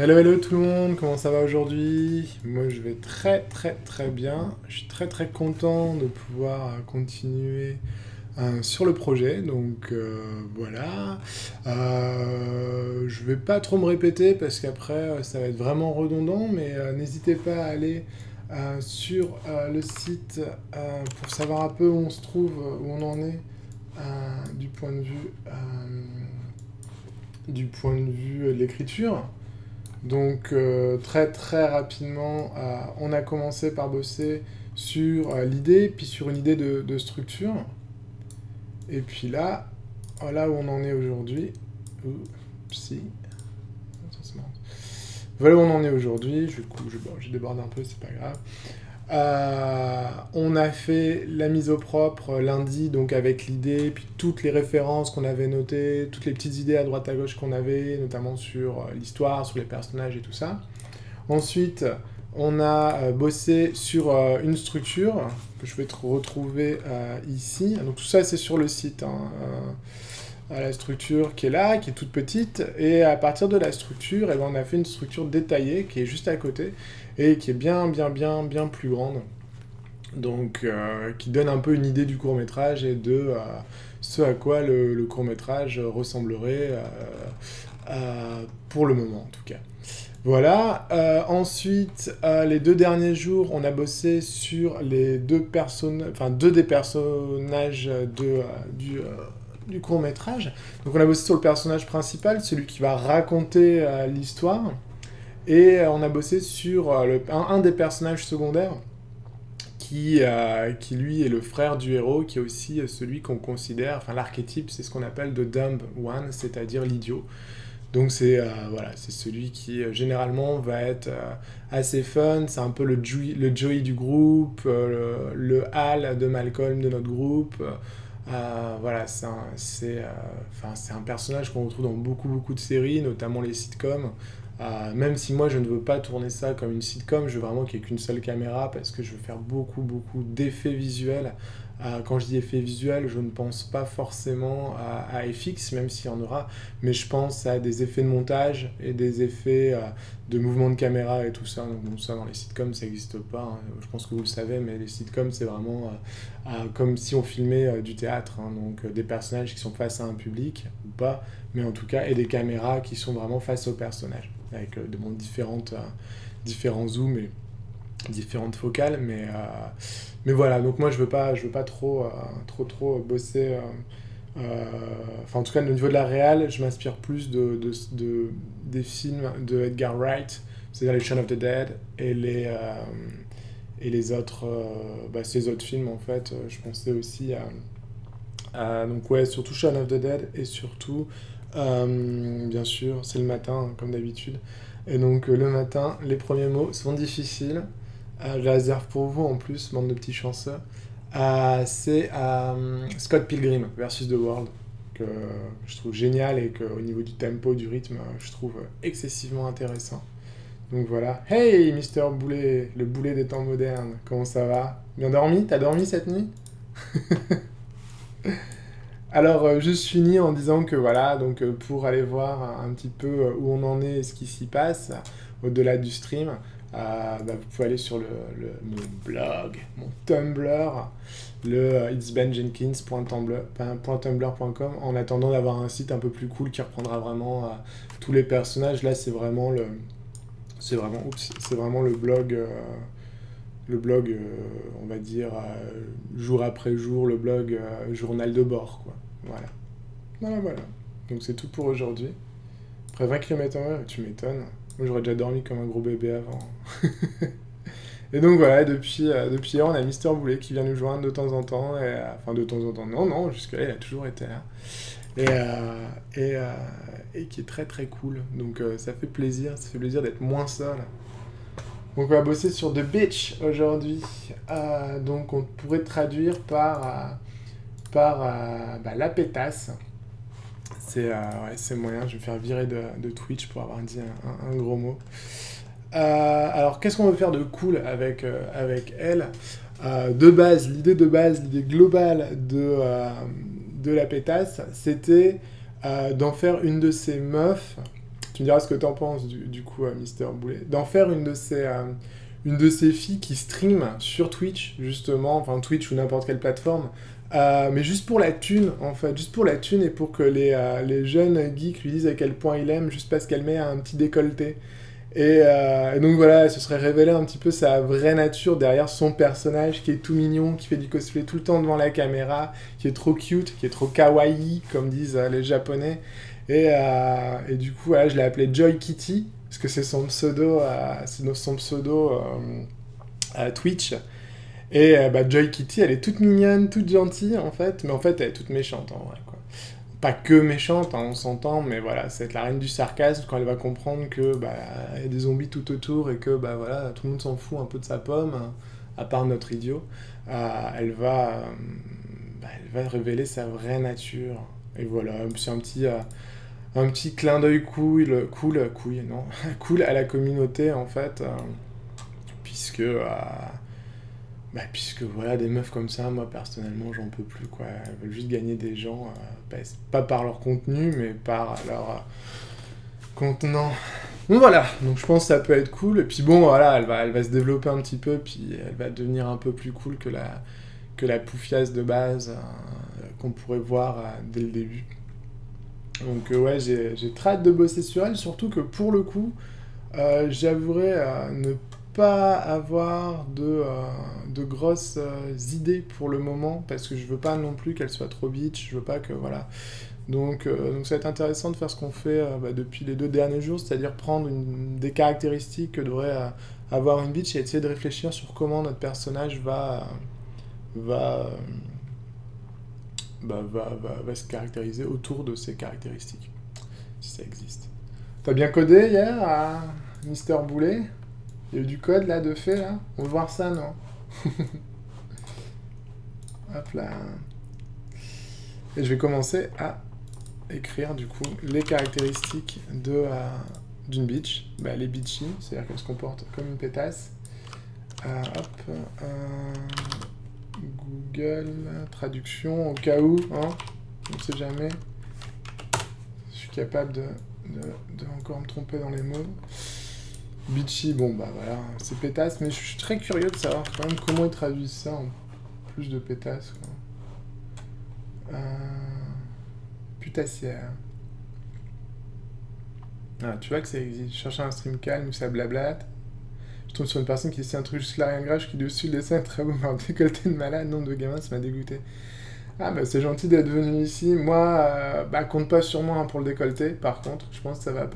Hello, hello tout le monde, comment ça va aujourd'hui? Moi je vais très bien. Je suis très content de pouvoir continuer sur le projet. Donc voilà. Je vais pas trop me répéter parce qu'après ça va être vraiment redondant, mais n'hésitez pas à aller sur le site pour savoir un peu où on se trouve, où on en est du point de vue de l'écriture. Donc très rapidement, on a commencé par bosser sur l'idée, puis sur une idée de structure. Et puis là où on en est aujourd'hui, si, voilà où on en est aujourd'hui, je déborde un peu, c'est pas grave. On a fait la mise au propre lundi, donc avec l'idée, puis toutes les références qu'on avait notées, toutes les petites idées à droite à gauche qu'on avait, notamment sur l'histoire, sur les personnages et tout ça. Ensuite, on a bossé sur une structure que je vais te retrouver ici. Donc tout ça, c'est sur le site. La structure qui est là, qui est toute petite, et à partir de la structure, on a fait une structure détaillée qui est juste à côté et qui est bien plus grande. Donc, qui donne un peu une idée du court-métrage et de ce à quoi le court-métrage ressemblerait pour le moment, en tout cas. Voilà. Ensuite, les 2 derniers jours, on a bossé sur les deux des personnages du court-métrage. Donc, on a bossé sur le personnage principal, celui qui va raconter l'histoire. Et on a bossé sur un des personnages secondaires qui lui est le frère du héros, qui est aussi celui qu'on considère, enfin l'archétype, c'est ce qu'on appelle the dumb one, c'est-à-dire l'idiot. Donc voilà, c'est celui qui généralement va être assez fun, c'est un peu le Joey du groupe, le Hal de Malcolm de notre groupe. Voilà, c'est un personnage qu'on retrouve dans beaucoup de séries, notamment les sitcoms. Même si moi je ne veux pas tourner ça comme une sitcom, je veux vraiment qu'il n'y ait qu'une seule caméra parce que je veux faire beaucoup d'effets visuels. Quand je dis effets visuels, je ne pense pas forcément à FX, même s'il y en aura, mais je pense à des effets de montage et des effets de mouvement de caméra et tout ça. Donc bon, ça dans les sitcoms ça n'existe pas, hein. Je pense que vous le savez, mais les sitcoms c'est vraiment comme si on filmait du théâtre, hein. Donc des personnages qui sont face à un public ou pas, mais en tout cas, et des caméras qui sont vraiment face aux personnages avec différents zooms et différentes focales, mais voilà. Donc moi je veux pas trop bosser. Enfin en tout cas au niveau de la réal, je m'inspire plus des films de Edgar Wright, c'est-à-dire les Shaun of the Dead et les autres, ces autres films en fait. Je pensais aussi donc ouais, surtout Shaun of the Dead et surtout bien sûr, c'est le matin, hein, comme d'habitude. Et donc, le matin, les premiers mots sont difficiles. Je les réserve pour vous, en plus, bande de petits chanceux. C'est Scott Pilgrim versus The World, que je trouve génial et qu'au niveau du tempo, du rythme, je trouve excessivement intéressant. Donc voilà. Hey, Mister Boulet, le boulet des temps modernes, comment ça va? Bien dormi? T'as dormi cette nuit? Alors, juste fini en disant que voilà, donc pour aller voir un petit peu où on en est et ce qui s'y passe, au-delà du stream, vous pouvez aller sur mon blog, mon Tumblr, le itsbenjenkins.tumblr.com, en attendant d'avoir un site un peu plus cool qui reprendra vraiment tous les personnages. Là, c'est vraiment le blog, on va dire, jour après jour, le blog journal de bord, quoi. Voilà. Donc c'est tout pour aujourd'hui. Après 20 km/h, tu m'étonnes. Moi j'aurais déjà dormi comme un gros bébé avant. Et donc voilà, depuis hier, on a Mister Boulet qui vient nous joindre de temps en temps. Enfin, de temps en temps, non, jusque-là, il a toujours été là. Et qui est très cool. Donc ça fait plaisir d'être moins seul. Donc on va bosser sur The Bitch aujourd'hui. Donc on pourrait traduire par la pétasse. C'est moyen, je vais me faire virer de Twitch pour avoir dit un gros mot. Alors qu'est-ce qu'on veut faire de cool avec elle? L'idée globale de la pétasse, c'était d'en faire une de ces meufs. tu me diras ce que t'en penses du coup, Mister Boulet, d'en faire une de ces filles qui stream sur Twitch, justement, enfin Twitch ou n'importe quelle plateforme, mais juste pour la thune, en fait, juste pour la thune et pour que les jeunes geeks lui disent à quel point il aime, juste parce qu'elle met un petit décolleté. Et donc voilà, ce serait révéler un petit peu sa vraie nature derrière son personnage qui est tout mignon, qui fait du cosplay tout le temps devant la caméra, qui est trop cute, qui est trop kawaii, comme disent les Japonais. Et du coup, voilà, je l'ai appelé Joy Kitty, parce que c'est son pseudo, à Twitch. Et Joy Kitty, elle est toute mignonne, toute gentille, en fait, mais en fait, elle est toute méchante, en vrai, quoi. Pas que méchante, hein, on s'entend, mais voilà, c'est la reine du sarcasme quand elle va comprendre que y a des zombies tout autour et que voilà, tout le monde s'en fout un peu de sa pomme, hein, à part notre idiot. Elle va révéler sa vraie nature. Et voilà, c'est un petit clin d'œil cool à la communauté en fait, puisque puisque voilà, des meufs comme ça, moi personnellement, j'en peux plus, quoi. Elles veulent juste gagner des gens, pas par leur contenu, mais par leur contenant. Donc voilà, donc je pense que ça peut être cool. Et puis bon, voilà, elle va se développer un petit peu, puis elle va devenir un peu plus cool que la poufiasse de base qu'on pourrait voir dès le début. Donc ouais, j'ai très hâte de bosser sur elle, surtout que pour le coup, j'avouerais ne pas avoir de grosses idées pour le moment, parce que je veux pas non plus qu'elle soit trop bitch, je veux pas que, voilà. Donc ça va être intéressant de faire ce qu'on fait depuis les 2 derniers jours, c'est-à-dire prendre des caractéristiques que devrait avoir une bitch et essayer de réfléchir sur comment notre personnage va se caractériser autour de ces caractéristiques, si ça existe. T'as bien codé hier à Mister Boulet? Il y a eu du code là de fait là? On veut voir ça, non? Hop là. Et je vais commencer à écrire du coup les caractéristiques d'une bitch. Elle est bitchy, c'est-à-dire qu'elle se comporte comme une pétasse. Google traduction au cas où, hein, on ne sait jamais. Je suis capable de encore me tromper dans les mots. Bitchy, bon voilà, c'est pétasse, mais je suis très curieux de savoir quand même comment ils traduisent ça en plus de pétasse, quoi. Putassière. Ah, tu vois que ça existe. Je cherche un stream calme où ça blablate. Je tombe sur une personne qui dit un truc jusque-là rien grave, qui dit dessus le dessin est très beau, mais un décolleté de malade, nombre de gamins, ça m'a dégoûté. Ah c'est gentil d'être venu ici. Moi, compte pas sur moi, hein, pour le décolleté, par contre, je pense que ça va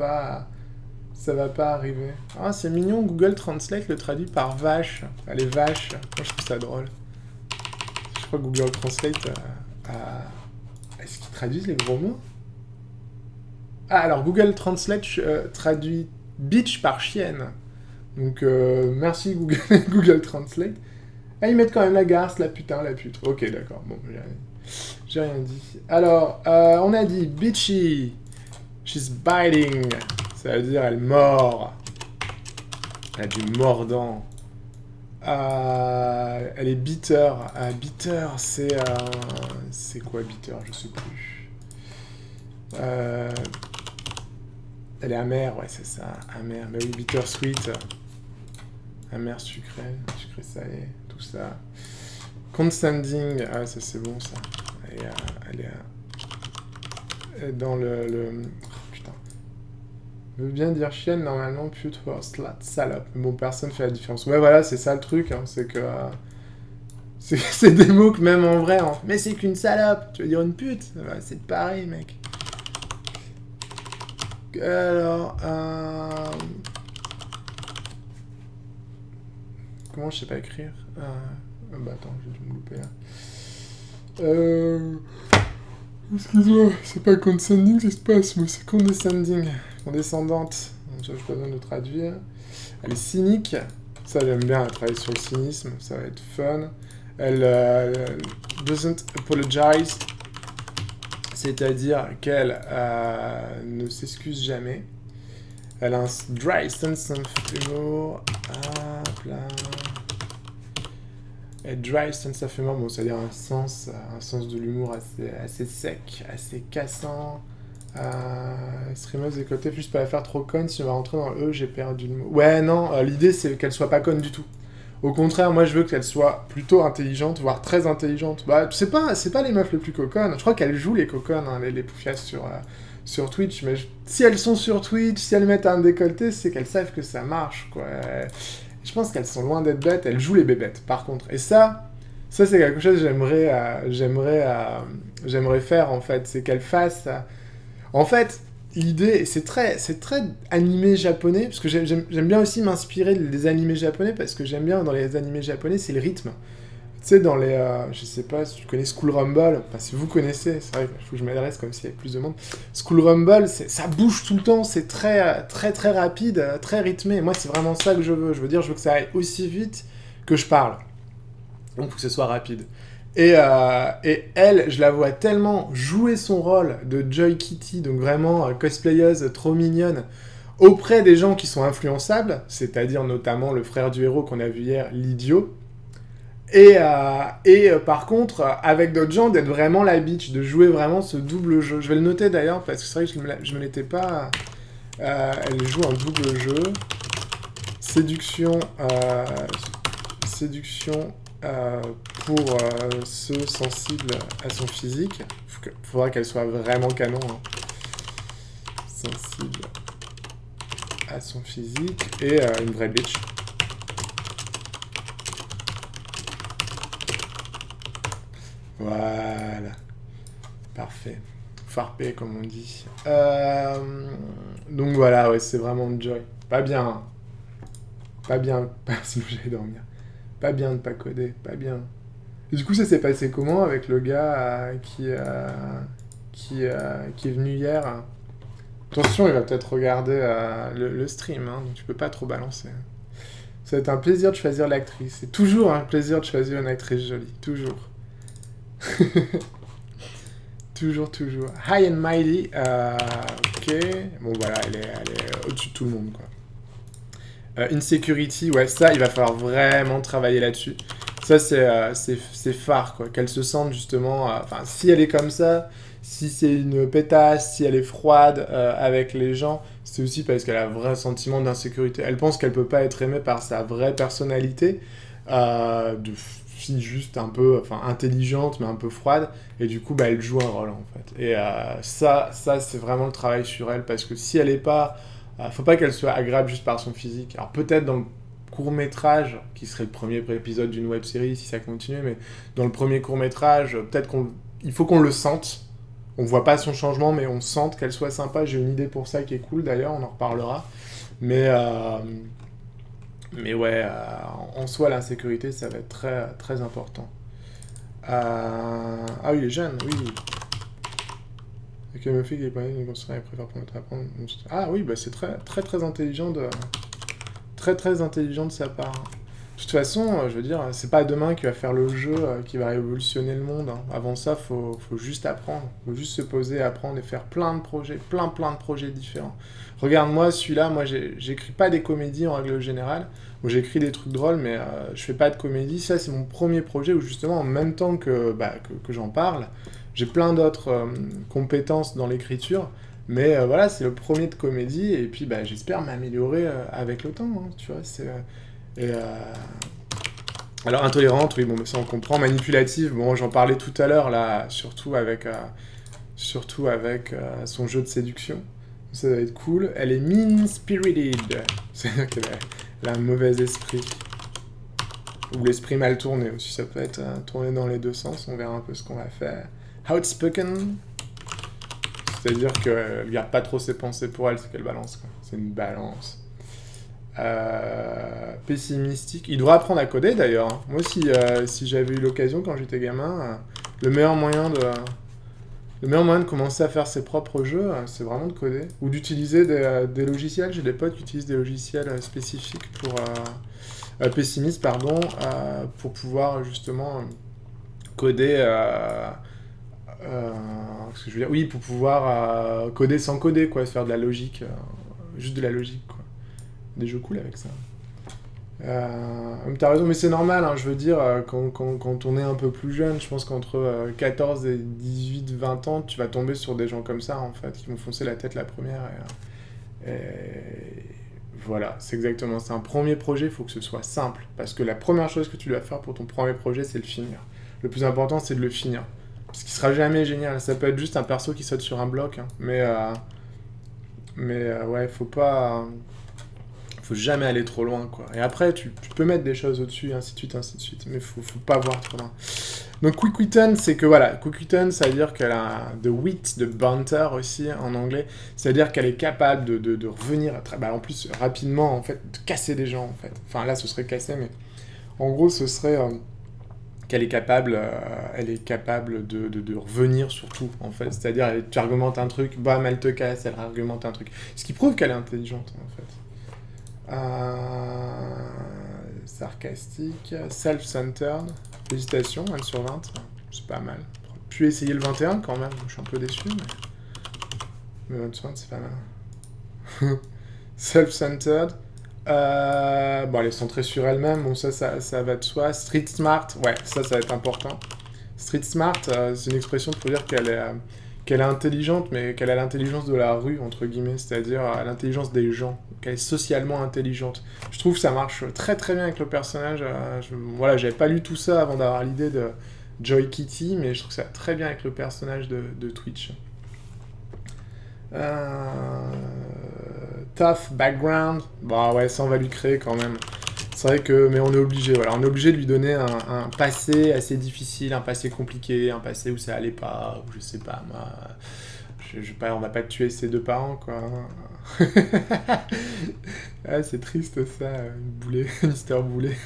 pas arriver. Ah, c'est mignon, Google Translate le traduit par vache. Allez, vache. Moi, je trouve ça drôle. Je crois que Google Translate est-ce qu'ils traduisent les gros mots? Ah, alors Google Translate traduit bitch par chienne. Donc, merci Google, Google Translate. Ah, ils mettent quand même la garce, la putain, la pute. Ok, d'accord. Bon, j'ai rien dit. Alors, on a dit bitchy. She's biting. Ça veut dire elle mord. Elle a du mordant. Elle est bitter. Bitter, c'est quoi bitter? Je sais plus. Elle est amère, ouais, c'est ça. Amère. Mais oui, bitter sweet. Amère sucré salé, tout ça. Condescending, ah ça c'est bon ça. Elle est dans le... Oh, putain. Je veux bien dire chienne, normalement, pute, slut, salope. Mais bon, personne fait la différence. Ouais, voilà, c'est ça le truc, hein, c'est que... c'est des mots que même en vrai, hein. Mais c'est qu'une salope, tu veux dire une pute? Ouais, c'est pareil, mec. Alors, comment je sais pas écrire? Attends, j'ai dû me louper là. Excuse-moi, c'est pas condescending, c'est pas ce mot, c'est condescending. Condescendante. Donc ça, je pas besoin de traduire. Elle est cynique. Ça, j'aime bien, elle travaille sur le cynisme, ça va être fun. Elle doesn't apologize. C'est-à-dire qu'elle ne s'excuse jamais. Elle a un dry sense of humor. Et dry sense of humor, bon, c'est-à-dire un sens de l'humour assez sec, assez cassant, Streameuse des côtés, juste pas la faire trop conne, si on va rentrer dans le E, j'ai perdu le mot. Ouais, non, l'idée c'est qu'elle soit pas conne du tout. Au contraire, moi je veux qu'elle soit plutôt intelligente, voire très intelligente. Bah, c'est pas les meufs les plus coconnes. Je crois qu'elles jouent les coconnes, hein, les poufias sur Twitch. Mais si elles sont sur Twitch, si elles mettent un décolleté, c'est qu'elles savent que ça marche, quoi. Je pense qu'elles sont loin d'être bêtes. Elles jouent les bébêtes, par contre. Et ça c'est quelque chose que j'aimerais faire, en fait. C'est qu'elles fassent... En fait, l'idée, c'est très animé japonais, parce que j'aime bien aussi m'inspirer des animés japonais, parce que j'aime bien dans les animés japonais, c'est le rythme. Tu sais, dans les... je sais pas si tu connais School Rumble, enfin si vous connaissez, c'est vrai qu'il faut que je m'adresse comme s'il y avait plus de monde. School Rumble, ça bouge tout le temps, c'est très rapide, très rythmé. Et moi, c'est vraiment ça que je veux. Je veux que ça aille aussi vite que je parle. Donc, il faut que ce soit rapide. Et elle, je la vois tellement jouer son rôle de Joy Kitty, donc vraiment cosplayeuse trop mignonne, auprès des gens qui sont influençables, c'est-à-dire notamment le frère du héros qu'on a vu hier, l'idiot, et par contre, avec d'autres gens, d'être vraiment la bitch, de jouer vraiment ce double jeu. Je vais le noter d'ailleurs, parce que c'est vrai que je me l'étais pas... elle joue un double jeu. Séduction... pour ceux sensibles à son physique. Il faudra qu'elle soit vraiment canon. Hein. Sensible à son physique. Et une vraie bitch. Voilà. Parfait. Farpé, comme on dit. Donc voilà, ouais, c'est vraiment Joy. Pas bien. Hein. Pas bien. Sinon j'allais dormir. Pas bien de pas coder, pas bien. Et du coup, ça s'est passé comment avec le gars qui est venu hier? Attention, il va peut-être regarder le stream, hein, donc tu peux pas trop balancer. Ça va être un plaisir de choisir l'actrice. C'est toujours un plaisir de choisir une actrice jolie, toujours. toujours. High and Mighty, ok. Bon, voilà, elle est au-dessus de tout le monde, quoi. Insecurity, ouais, ça, il va falloir vraiment travailler là-dessus. Ça, c'est phare, quoi. Qu'elle se sente, justement... Enfin, si elle est comme ça, si c'est une pétasse, si elle est froide avec les gens, c'est aussi parce qu'elle a un vrai sentiment d'insécurité. Elle pense qu'elle peut pas être aimée par sa vraie personnalité, de fille juste un peu... Enfin, intelligente, mais un peu froide. Et du coup, bah, elle joue un rôle, en fait. Et ça c'est vraiment le travail sur elle, parce que si elle est pas... faut pas qu'elle soit agréable juste par son physique. Alors peut-être dans le court-métrage, qui serait le premier épisode d'une web-série si ça continue, mais dans le premier court-métrage, peut-être il faut qu'on le sente. On voit pas son changement, mais on sente qu'elle soit sympa. J'ai une idée pour ça qui est cool d'ailleurs, on en reparlera. Mais ouais, en soi, l'insécurité, ça va être très, très important. Ah oui, il est jeune, oui. Me fait qu'il est pas une construire et préfère pour notre apprendre. Ah oui, bah c'est très intelligent de sa part. De toute façon, je veux dire, c'est pas demain qu'il va faire le jeu qui va révolutionner le monde. Hein. Avant ça, faut juste apprendre. Faut juste se poser, apprendre et faire plein de projets, plein de projets différents. Regarde-moi, celui-là, moi j'écris pas des comédies en règle générale. Bon, j'écris des trucs drôles, mais je fais pas de comédie. Ça, c'est mon premier projet où justement, en même temps que j'en parle, j'ai plein d'autres compétences dans l'écriture, mais voilà, c'est le premier de comédie, et puis bah, j'espère m'améliorer avec le temps, hein, tu vois, Alors, intolérante, oui, bon, ça on comprend, manipulative, bon, j'en parlais tout à l'heure, là, surtout avec son jeu de séduction, ça va être cool. Elle est mean-spirited, c'est-à-dire qu'elle a un mauvais esprit. Ou l'esprit mal tourné aussi, ça peut être tourné dans les deux sens, on verra un peu ce qu'on va faire. Outspoken, c'est-à-dire qu'elle garde pas trop ses pensées pour elle, c'est qu'elle balance, quoi. C'est une balance. Pessimistique. Il devrait apprendre à coder, d'ailleurs. Hein. Moi, si j'avais eu l'occasion, quand j'étais gamin, le meilleur moyen de commencer à faire ses propres jeux, c'est vraiment de coder. Ou d'utiliser des logiciels. J'ai des potes qui utilisent des logiciels spécifiques pour... pessimiste, pardon, pour pouvoir, justement, coder... ce que je veux dire, oui, pour pouvoir coder sans coder, quoi, se faire de la logique, juste de la logique, quoi. Des jeux cool avec ça. T'as raison, mais c'est normal, hein, je veux dire, quand on est un peu plus jeune, je pense qu'entre 14 et 18, 20 ans, tu vas tomber sur des gens comme ça, en fait, qui vont foncer la tête la première. Et voilà, c'est exactement ça. Un premier projet, il faut que ce soit simple, parce que la première chose que tu dois faire pour ton premier projet, c'est le finir. Le plus important, c'est de le finir. Parce qu'il sera jamais génial. Ça peut être juste un perso qui saute sur un bloc, hein, mais ouais, faut jamais aller trop loin, quoi. Et après, tu peux mettre des choses au-dessus, ainsi de suite, ainsi de suite. Mais faut pas voir trop loin. Donc, Quick Witten, c'est que, voilà, Quick Witten, ça veut dire qu'elle a de wit, de banter aussi, en anglais. C'est-à-dire qu'elle est capable de revenir, en plus, rapidement, en fait, de casser des gens, en fait. Enfin, là, ce serait casser, mais en gros, ce serait qu'elle est capable, de revenir sur tout, en fait. C'est-à-dire, tu argumentes un truc, bam, elle te casse, elle argumente un truc. Ce qui prouve qu'elle est intelligente, en fait. Sarcastique, self-centered, félicitations, 1 sur 20, c'est pas mal. Puis essayer le 21 quand même, je suis un peu déçu, mais 1 sur 20 c'est pas mal. Self-centered, bon elle est centrée sur elle-même, bon ça va de soi. Street smart, ouais, ça va être important. Street smart, c'est une expression pour dire qu'elle est intelligente, mais qu'elle a l'intelligence de la rue, entre guillemets, c'est-à-dire l'intelligence des gens, qu'elle est socialement intelligente. Je trouve que ça marche très très bien avec le personnage. Voilà, j'avais pas lu tout ça avant d'avoir l'idée de Joy Kitty, mais je trouve que ça va très bien avec le personnage de Twitch. Tough background, bah ouais, ça on va lui créer quand même. C'est vrai que, mais on est obligé, voilà, on est obligé de lui donner un passé assez difficile, un passé compliqué, un passé où ça allait pas, où je sais pas, moi, on va pas tuer ses 2 parents, quoi. Ah, c'est triste ça, Boulet, Mister Boulet.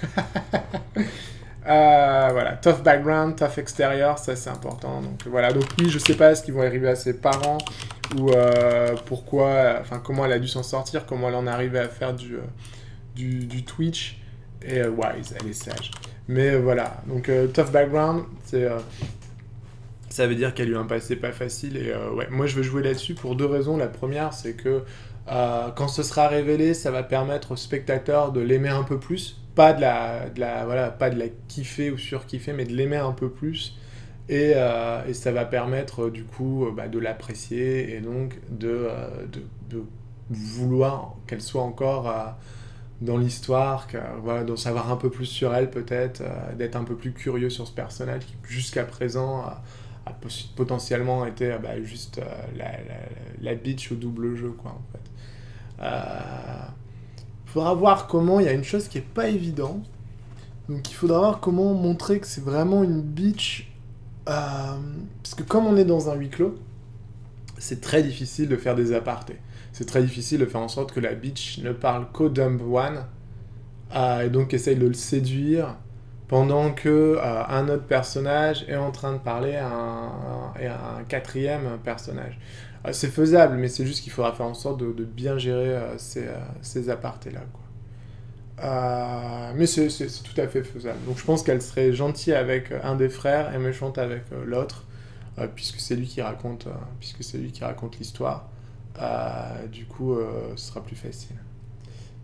Voilà, tough background, tough extérieur, ça c'est important. Donc voilà, donc oui, je sais pas ce qui vont arriver à ses parents, ou pourquoi, enfin comment elle a dû s'en sortir, comment elle en est arrivée à faire du Twitch, et wise, elle est sage. Mais voilà, donc tough background, ça veut dire qu'elle a eu un passé pas facile, et ouais, moi je veux jouer là-dessus pour 2 raisons. La première, c'est que quand ce sera révélé, ça va permettre au spectateur de l'aimer un peu plus, pas de la kiffer ou surkiffer, mais de l'aimer un peu plus, et ça va permettre du coup de l'apprécier, et donc de vouloir qu'elle soit encore dans l'histoire, voilà, d'en savoir un peu plus sur elle peut-être, d'être un peu plus curieux sur ce personnage qui jusqu'à présent a potentiellement été juste la bitch au double jeu, quoi, en fait. Faudra voir comment, il y a une chose qui est pas évidente, donc il faudra voir comment montrer que c'est vraiment une bitch, parce que comme on est dans un huis clos, c'est très difficile de faire des apartés. C'est très difficile de faire en sorte que la bitch ne parle qu'au dumb one, et donc essaye de le séduire, pendant que un autre personnage est en train de parler à un 4e personnage. C'est faisable, mais c'est juste qu'il faudra faire en sorte de bien gérer ces apartés-là, quoi. Mais c'est tout à fait faisable. Donc je pense qu'elle serait gentille avec un des frères et méchante avec l'autre, puisque c'est lui qui raconte l'histoire. Du coup, ce sera plus facile.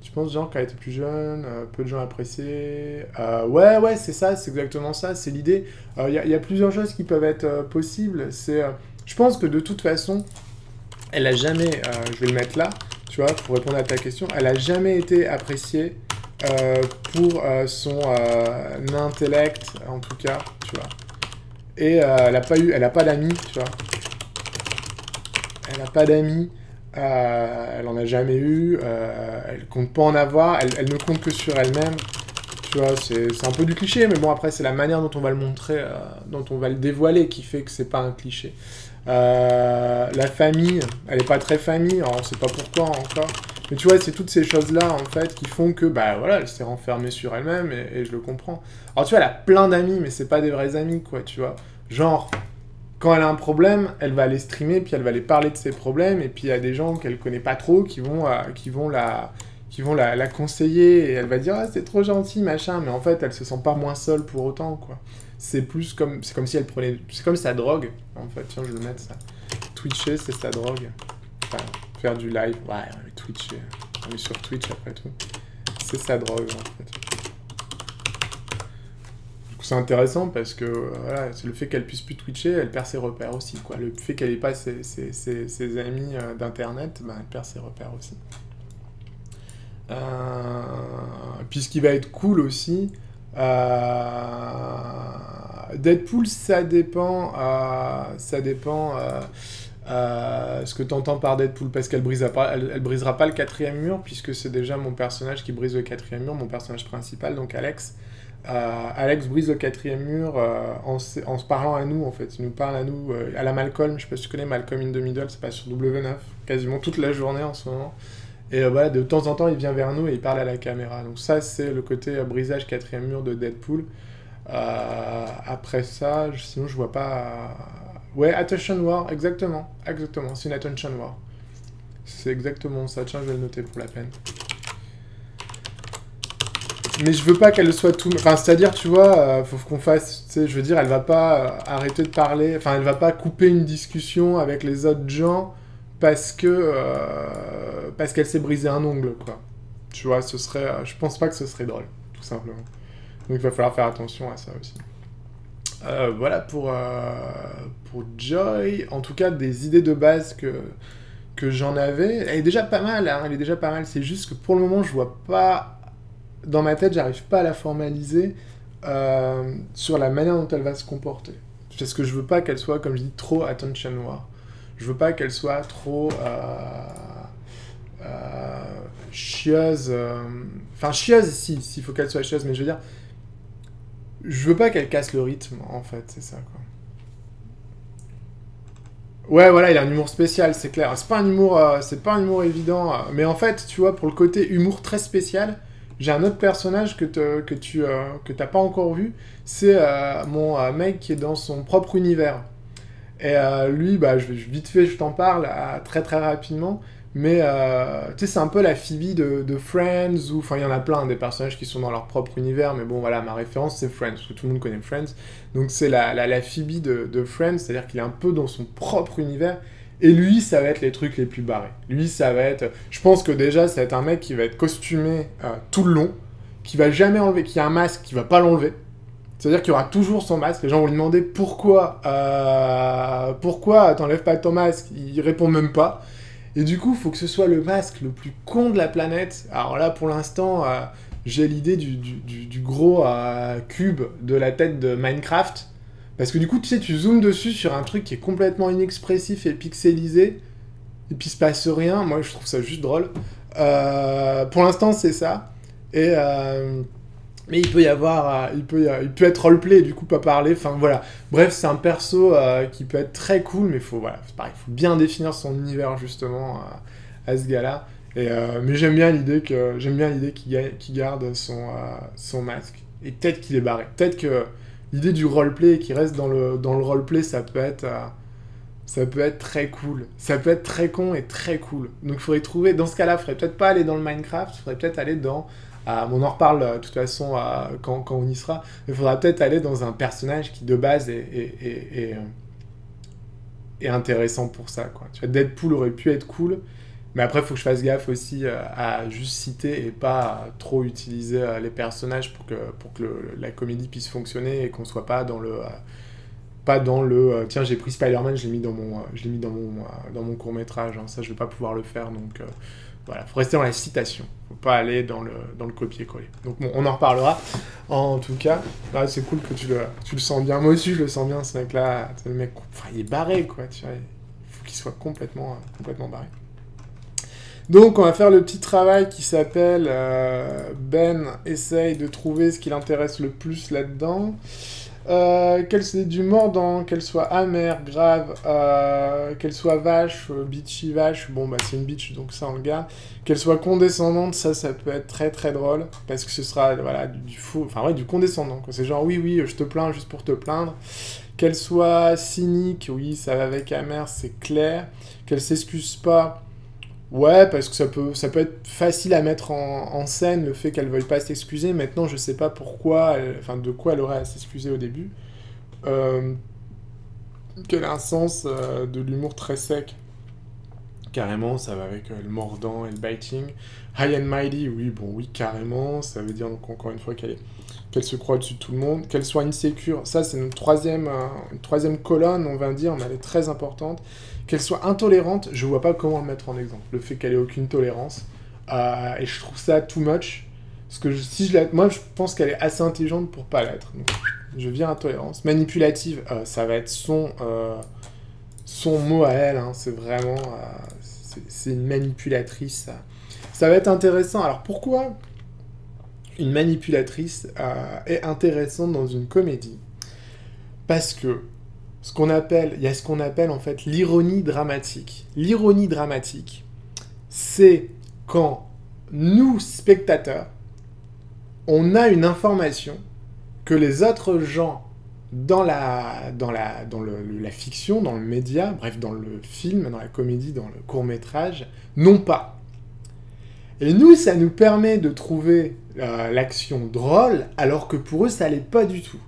Je pense genre qu'elle était plus jeune, peu de gens appréciaient. Ouais, c'est ça, c'est exactement ça, c'est l'idée. Il y a plusieurs choses qui peuvent être possibles. Je pense que de toute façon, elle a jamais, je vais le mettre là, tu vois, pour répondre à ta question, elle a jamais été appréciée pour son intellect, en tout cas, tu vois. Et elle a pas d'amis, tu vois. Elle a pas d'amis. Elle en a jamais eu, elle compte pas en avoir, elle ne compte que sur elle-même, tu vois, c'est un peu du cliché, mais bon, après, c'est la manière dont on va le montrer, dont on va le dévoiler qui fait que c'est pas un cliché. La famille, elle est pas très famille, alors on sait pas pourquoi encore, mais tu vois, c'est toutes ces choses-là, en fait, qui font que, voilà, elle s'est renfermée sur elle-même, et je le comprends. Alors, tu vois, elle a plein d'amis, mais c'est pas des vrais amis, quoi, tu vois, genre... Quand elle a un problème, elle va aller streamer, puis elle va aller parler de ses problèmes, et puis il y a des gens qu'elle connaît pas trop qui vont la conseiller, et elle va dire « Ah, c'est trop gentil, machin », mais en fait, elle se sent pas moins seule pour autant, quoi. C'est comme si elle prenait... C'est comme sa drogue, en fait. Tiens, je vais le mettre, ça. Twitcher, c'est sa drogue. Enfin, faire du live. Ouais, Twitcher. On est sur Twitch, après tout. c'est sa drogue, en fait. Du coup, c'est intéressant parce que, voilà, c'est le fait qu'elle puisse plus twitcher, elle perd ses repères aussi, quoi. Le fait qu'elle ait pas ses amis d'internet, ben, elle perd ses repères aussi. Puis ce qui va être cool aussi, Deadpool, ça dépend ce que tu entends par Deadpool, parce qu'elle elle brisera pas le quatrième mur, puisque c'est déjà mon personnage qui brise le quatrième mur, mon personnage principal, donc Alex. Alex brise le quatrième mur en se parlant à nous, en fait. Il nous parle à nous, à la Malcolm, je sais pas si tu connais Malcolm in the Middle, c'est pas sur W9, quasiment toute la journée en ce moment. Et voilà, de temps en temps, il vient vers nous et il parle à la caméra. Donc ça, c'est le côté brisage quatrième mur de Deadpool. Après ça, sinon, je vois pas... Ouais, Attention War, exactement. Exactement, c'est une Attention War. C'est exactement ça. Tiens, je vais le noter pour la peine. Mais je veux pas qu'elle soit tout... Enfin, c'est-à-dire, tu vois, faut qu'on fasse... Tu sais, je veux dire, elle va pas arrêter de parler... Enfin, elle va pas couper une discussion avec les autres gens parce qu'elle s'est brisé un ongle, quoi. Tu vois, ce serait... je pense pas que ce serait drôle, tout simplement. Donc il va falloir faire attention à ça aussi. Voilà pour Joy. En tout cas, des idées de base que j'en avais. Elle est déjà pas mal, hein, elle est déjà pas mal. C'est juste que pour le moment, je vois pas... Dans ma tête, j'arrive pas à la formaliser sur la manière dont elle va se comporter. Parce que je veux pas qu'elle soit, comme je dis, trop attention noire. Je veux pas qu'elle soit trop chieuse. Enfin, chieuse, si, il faut qu'elle soit chieuse, mais je veux dire, je veux pas qu'elle casse le rythme, en fait, c'est ça, quoi. Ouais, voilà, il a un humour spécial, c'est clair. C'est pas un humour évident, mais en fait, tu vois, pour le côté humour très spécial, j'ai un autre personnage que t'as pas encore vu, c'est mon mec qui est dans son propre univers. Et lui, bah, vite fait, je t'en parle très très rapidement. Mais tu sais, c'est un peu la Phoebe de Friends, ou enfin, il y en a plein des personnages qui sont dans leur propre univers, mais bon, voilà, ma référence c'est Friends, parce que tout le monde connaît Friends. Donc c'est la Phoebe de Friends, c'est-à-dire qu'il est un peu dans son propre univers. Et lui, ça va être les trucs les plus barrés. Lui, ça va être. Je pense que déjà, ça va être un mec qui va être costumé tout le long, qui va jamais enlever, qui a un masque, qui va pas l'enlever. C'est-à-dire qu'il y aura toujours son masque. Les gens vont lui demander pourquoi t'enlèves pas ton masque. Il répond même pas. Et du coup, il faut que ce soit le masque le plus con de la planète. Alors là, pour l'instant, j'ai l'idée du gros cube de la tête de Minecraft. Parce que du coup, tu sais, tu zoomes dessus sur un truc qui est complètement inexpressif et pixelisé. Et puis il se passe rien. Moi, je trouve ça juste drôle. Pour l'instant, c'est ça. Et... mais il peut y avoir, il peut être roleplay et du coup pas parler, enfin voilà. Bref, c'est un perso qui peut être très cool, mais voilà, c'est pareil, il faut bien définir son univers justement à ce gars-là. Mais j'aime bien l'idée qu'il garde son masque. Et peut-être qu'il est barré. Peut-être que l'idée du roleplay qui reste dans le roleplay, ça peut être très cool. Ça peut être très con et très cool. Donc il faudrait trouver, dans ce cas-là, il faudrait peut-être pas aller dans le Minecraft, il faudrait peut-être aller dans... on en reparle de toute façon quand on y sera. Il faudra peut-être aller dans un personnage qui de base est intéressant pour ça, quoi. Tu vois, Deadpool aurait pu être cool, mais après il faut que je fasse gaffe aussi à juste citer et pas trop utiliser les personnages pour que la comédie puisse fonctionner et qu'on soit pas dans le tiens, j'ai pris Spider-Man, je l'ai mis dans mon court-métrage, hein. Ça je vais pas pouvoir le faire, donc voilà, faut rester dans la citation, faut pas aller dans le copier-coller. Donc bon, on en reparlera. En tout cas, là, c'est cool que tu le sens bien. Moi aussi, je le sens bien, ce mec-là. Le mec, enfin, il est barré, quoi. Tu vois, il faut qu'il soit complètement barré. Donc, on va faire le petit travail qui s'appelle Ben essaye de trouver ce qui l'intéresse le plus là-dedans. Qu'elle soit du mordant, qu'elle soit amère, grave, qu'elle soit vache, bitchy vache, bon bah c'est une bitch donc ça on le garde, qu'elle soit condescendante, ça peut être très très drôle, parce que ce sera voilà, du faux, enfin ouais, du condescendant, quoi. C'est genre oui, je te plains juste pour te plaindre, qu'elle soit cynique, oui, ça va avec amère, c'est clair, qu'elle s'excuse pas, ouais, parce que ça peut être facile à mettre en scène, le fait qu'elle veuille pas s'excuser. Maintenant, je sais pas pourquoi, de quoi elle aurait à s'excuser au début. Qu'elle a un sens de l'humour très sec, Carrément, ça va avec le mordant et le biting. High and mighty, oui, bon, oui, carrément. Ça veut dire, donc, encore une fois, qu'elle se croit au-dessus de tout le monde. Qu'elle soit insécure, ça, c'est une troisième colonne, on va dire, mais elle est très importante. Qu'elle soit intolérante, je vois pas comment le mettre en exemple. Le fait qu'elle ait aucune tolérance. Et je trouve ça too much. Parce que moi, je pense qu'elle est assez intelligente pour pas l'être. Donc, je vire intolérance. Manipulative, ça va être son mot à elle, hein, c'est vraiment... c'est une manipulatrice. Ça va être intéressant. Alors pourquoi une manipulatrice est intéressante dans une comédie? Parce que il y a ce qu'on appelle en fait l'ironie dramatique. L'ironie dramatique, c'est quand nous, spectateurs, on a une information que les autres gens dans la fiction, dans le média, bref, dans le film, dans la comédie, dans le court-métrage, n'ont pas. Et nous, ça nous permet de trouver l'action drôle, alors que pour eux, ça l'est pas du tout.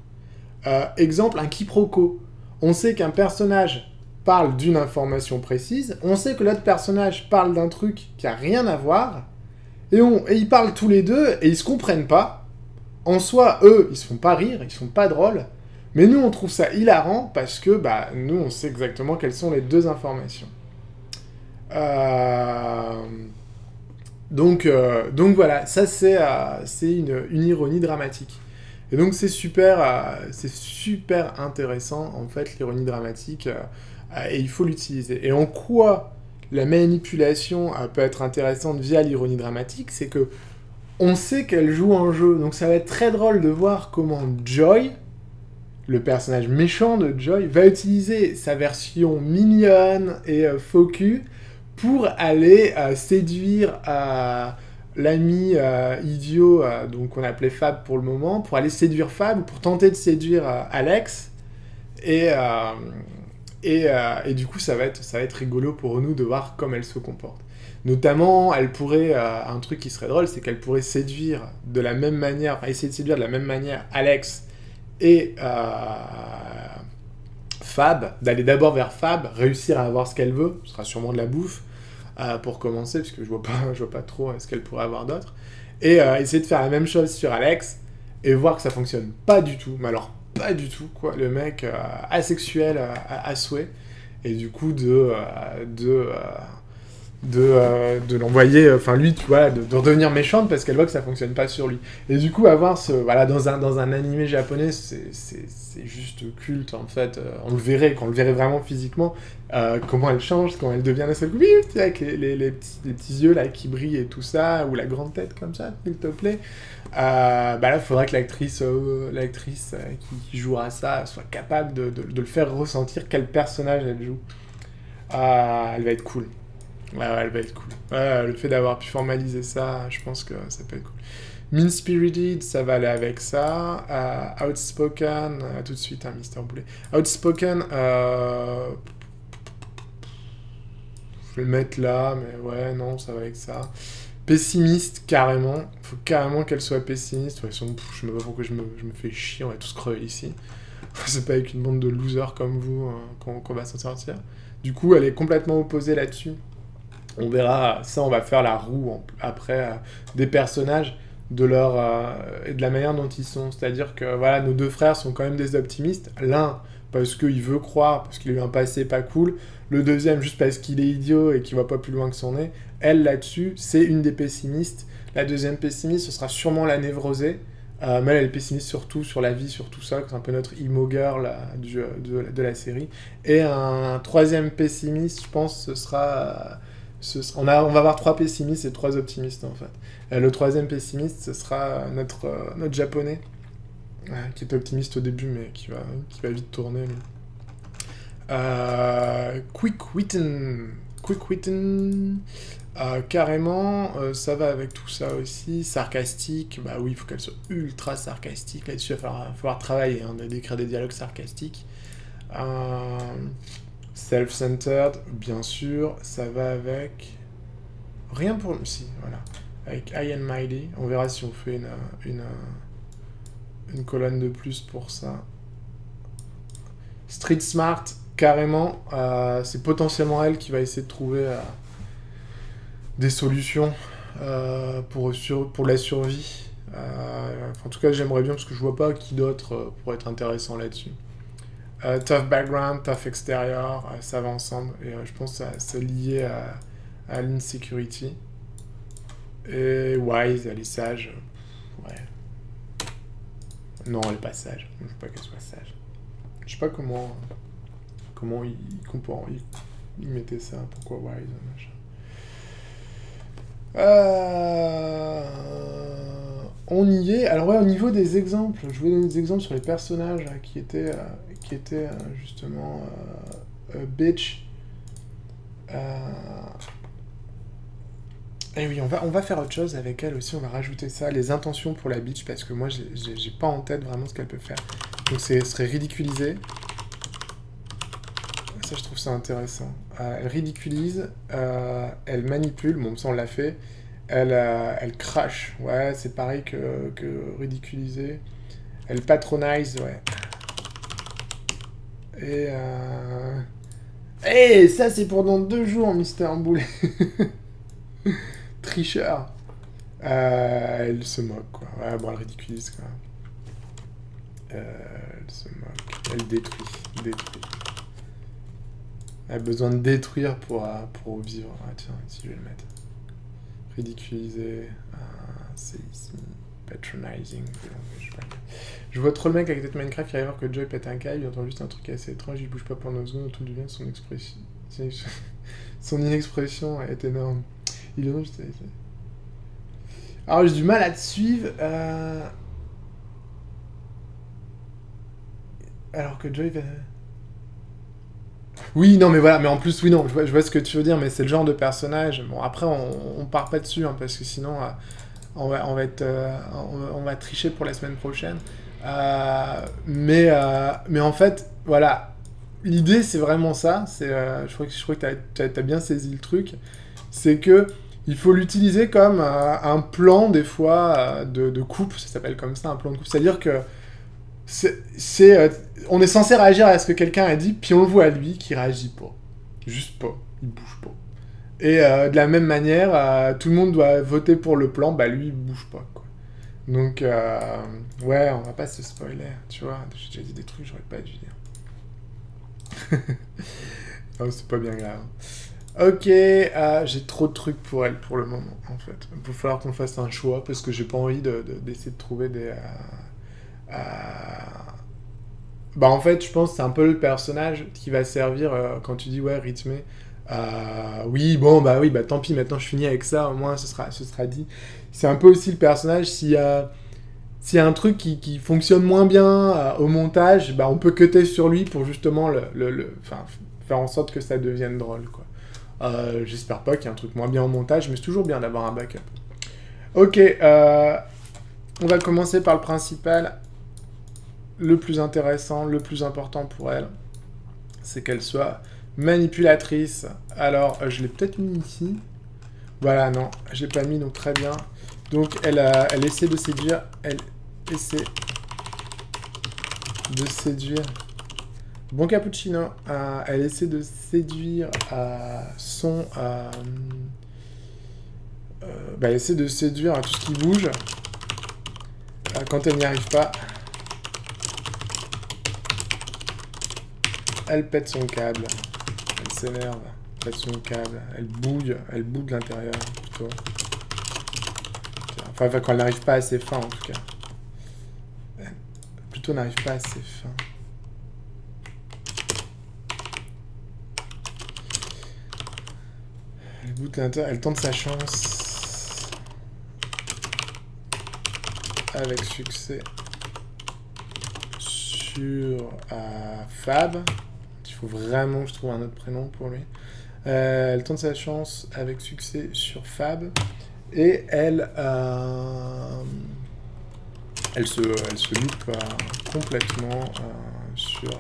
Exemple, un quiproquo. On sait qu'un personnage parle d'une information précise, on sait que l'autre personnage parle d'un truc qui a rien à voir, et ils parlent tous les deux, et ils se comprennent pas. En soi, eux, ils se font pas rire, ils se font pas drôles, mais nous, on trouve ça hilarant parce que, nous, on sait exactement quelles sont les deux informations. Donc voilà, ça, c'est une ironie dramatique. Et donc, c'est super intéressant, en fait, l'ironie dramatique, et il faut l'utiliser. Et en quoi la manipulation peut être intéressante via l'ironie dramatique, c'est que on sait qu'elle joue un jeu, donc ça va être très drôle de voir comment Joy, le personnage méchant de Joy, va utiliser sa version mignonne et faux cul pour aller séduire l'ami idiot, donc qu'on appelait Fab pour le moment, pour aller séduire Fab, pour tenter de séduire Alex, et du coup ça va être rigolo pour nous de voir comment elle se comporte. Notamment, elle pourrait, un truc qui serait drôle, c'est qu'elle pourrait séduire de la même manière, enfin essayer de séduire de la même manière Alex et Fab, d'aller d'abord vers Fab, réussir à avoir ce qu'elle veut, ce sera sûrement de la bouffe, pour commencer, parce que je vois pas trop ce qu'elle pourrait avoir d'autre, et essayer de faire la même chose sur Alex, et voir que ça fonctionne pas du tout, mais alors pas du tout, quoi, le mec asexuel à souhait, et du coup de l'envoyer, enfin lui, tu vois, de redevenir méchante parce qu'elle voit que ça fonctionne pas sur lui. Et du coup, avoir dans un animé japonais, c'est juste culte, en fait. On le verrait, quand on le verrait vraiment physiquement, comment elle change, quand elle devient la seule, oui, avec les petits yeux là qui brillent et tout ça, ou la grande tête comme ça, s'il te plaît. Là, il faudrait que l'actrice qui jouera ça soit capable de le faire ressentir quel personnage elle joue. Elle va être cool. Ouais, elle va être cool. Le fait d'avoir pu formaliser ça, je pense que ça peut être cool. Mean-spirited, ça va aller avec ça. Outspoken, tout de suite, Mister Boulet. Outspoken, je vais le mettre là, mais ouais, non, ça va avec ça. Pessimiste, carrément. Faut carrément qu'elle soit pessimiste. De toute façon, je sais pas pourquoi je me fais chier, on va tous crever ici. C'est pas avec une bande de losers comme vous qu'on va s'en sortir. Du coup, elle est complètement opposée là-dessus. On verra, ça on va faire la roue après des personnages et de la manière dont ils sont. C'est-à-dire que voilà, nos deux frères sont quand même des optimistes. L'un parce qu'il veut croire, parce qu'il a eu un passé pas cool. Le deuxième juste parce qu'il est idiot et qu'il voit pas plus loin que son nez. Elle là-dessus, c'est une des pessimistes. La deuxième pessimiste, ce sera sûrement la névrosée. Mais elle est pessimiste surtout sur la vie, sur tout ça. C'est un peu notre emo girl de la série. Et un troisième pessimiste, je pense, ce sera... on va avoir 3 pessimistes et 3 optimistes en fait. Le troisième pessimiste, ce sera notre japonais, qui est optimiste au début mais qui va vite tourner. Quick-witten, carrément, ça va avec tout ça aussi. Sarcastique, bah oui, il faut qu'elle soit ultra sarcastique. Là-dessus, il va falloir travailler, d'écrire des dialogues sarcastiques. Self-centered, bien sûr, ça va avec... Rien pour... Si, voilà. Avec High and Mighty. On verra si on fait une colonne de plus pour ça. Street Smart, carrément. C'est potentiellement elle qui va essayer de trouver des solutions pour la survie. En tout cas, j'aimerais bien parce que je vois pas qui d'autre pourrait être intéressant là-dessus. Tough background, tough extérieur, ça va ensemble. Et je pense que c'est lié à l'insecurity. Et wise, elle est sage. Ouais. Non, elle est pas sage. Je veux pas qu'elle soit sage. Je sais pas comment il mettait ça. Pourquoi wise, machin. On y est. Alors ouais, au niveau des exemples, je vais donner des exemples sur les personnages qui étaient justement bitch. Et oui, on va faire autre chose avec elle aussi. On va rajouter ça, les intentions pour la bitch, parce que moi, j'ai pas en tête vraiment ce qu'elle peut faire. Donc, ce serait ridiculiser. Ça, je trouve ça intéressant. Elle ridiculise, elle manipule. Bon, ça, on l'a fait. Elle crache. Ouais, c'est pareil que ridiculiser. Elle patronise, ouais. Et hey, ça, c'est pour dans 2 jours, Mister Boulet. Tricheur. Elle se moque, quoi. Ouais, bon, elle ridiculise, quoi. Elle se moque. Elle détruit. Elle a besoin de détruire pour vivre. Ah, tiens, ici, je vais le mettre. Ridiculiser. C'est ici. Patronizing. Je vois trop le mec avec tête Minecraft qui arrive à voir que Joy pète un câble, il entend juste un truc assez étrange, il bouge pas pendant 2 secondes, tout devient son expression. Son inexpression est énorme. Il est juste. Alors j'ai du mal à te suivre. Alors que Joy va. Oui, non, mais voilà, mais en plus, oui, non, je vois ce que tu veux dire, mais c'est le genre de personnage. Bon, après, on part pas dessus, hein, parce que sinon, on va tricher pour la semaine prochaine. Mais en fait, voilà, l'idée, c'est vraiment ça. Je crois que t'as bien saisi le truc. C'est que il faut l'utiliser comme un plan, des fois, de coupe. Ça s'appelle comme ça, un plan de coupe. C'est-à-dire que on est censé réagir à ce que quelqu'un a dit, puis on le voit à lui qui réagit pas. Juste pas. Il bouge pas. Et de la même manière, tout le monde doit voter pour le plan, bah lui, il bouge pas, quoi. Donc, ouais, on va pas se spoiler, tu vois. J'ai déjà dit des trucs, j'aurais pas dû dire. Oh, c'est pas bien grave. Ok, j'ai trop de trucs pour elle pour le moment, en fait. Il va falloir qu'on fasse un choix, parce que j'ai pas envie d'essayer de trouver des... Bah en fait, je pense que c'est un peu le personnage qui va servir quand tu dis ouais rythmé. Oui bon bah oui bah tant pis maintenant je finis avec ça au moins ce sera dit. C'est un peu aussi le personnage s'il y a un truc qui fonctionne moins bien au montage, bah on peut cutter sur lui pour justement faire en sorte que ça devienne drôle quoi. J'espère pas qu'il y ait un truc moins bien au montage, mais c'est toujours bien d'avoir un backup. Ok, on va commencer par le principal. Le plus intéressant, le plus important pour elle, c'est qu'elle soit manipulatrice. Alors, je l'ai peut-être mis ici. Voilà, non, je l'ai pas mis, donc très bien. Donc, elle essaie de séduire. Elle essaie de séduire. Bon cappuccino. Elle essaie de séduire son... elle essaie de séduire tout ce qui bouge. Quand elle n'y arrive pas... Elle pète son câble. Elle s'énerve. Elle pète son câble. Elle bouille de l'intérieur, plutôt. Enfin, quand elle n'arrive pas assez fin, en tout cas. Elle, plutôt n'arrive pas assez fin. Elle bouille de l'intérieur. Elle tente sa chance. Avec succès. Sur Fab. Il faut vraiment que je trouve un autre prénom pour lui. Elle tente sa chance avec succès sur Fab. Et elle se loupe complètement sur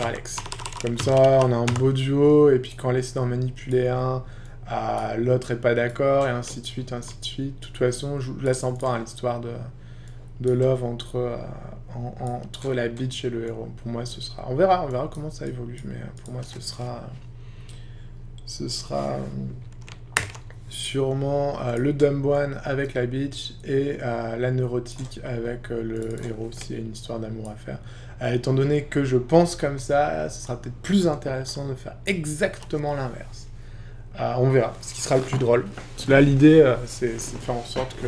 Alex. Comme ça, on a un beau duo. Et puis quand elle essaie d'en manipuler un, l'autre est pas d'accord. Et ainsi de suite, ainsi de suite. De toute façon, je la sens pas, hein, l'histoire de love entre la bitch et le héros. Pour moi, ce sera... On verra comment ça évolue, mais pour moi, ce sera ce sera sûrement le Dumb One avec la bitch et la neurotique avec le héros, s'il y a une histoire d'amour à faire. Étant donné que je pense comme ça, ce sera peut-être plus intéressant de faire exactement l'inverse. On verra, ce qui sera le plus drôle. Parce que là, l'idée, c'est de faire en sorte que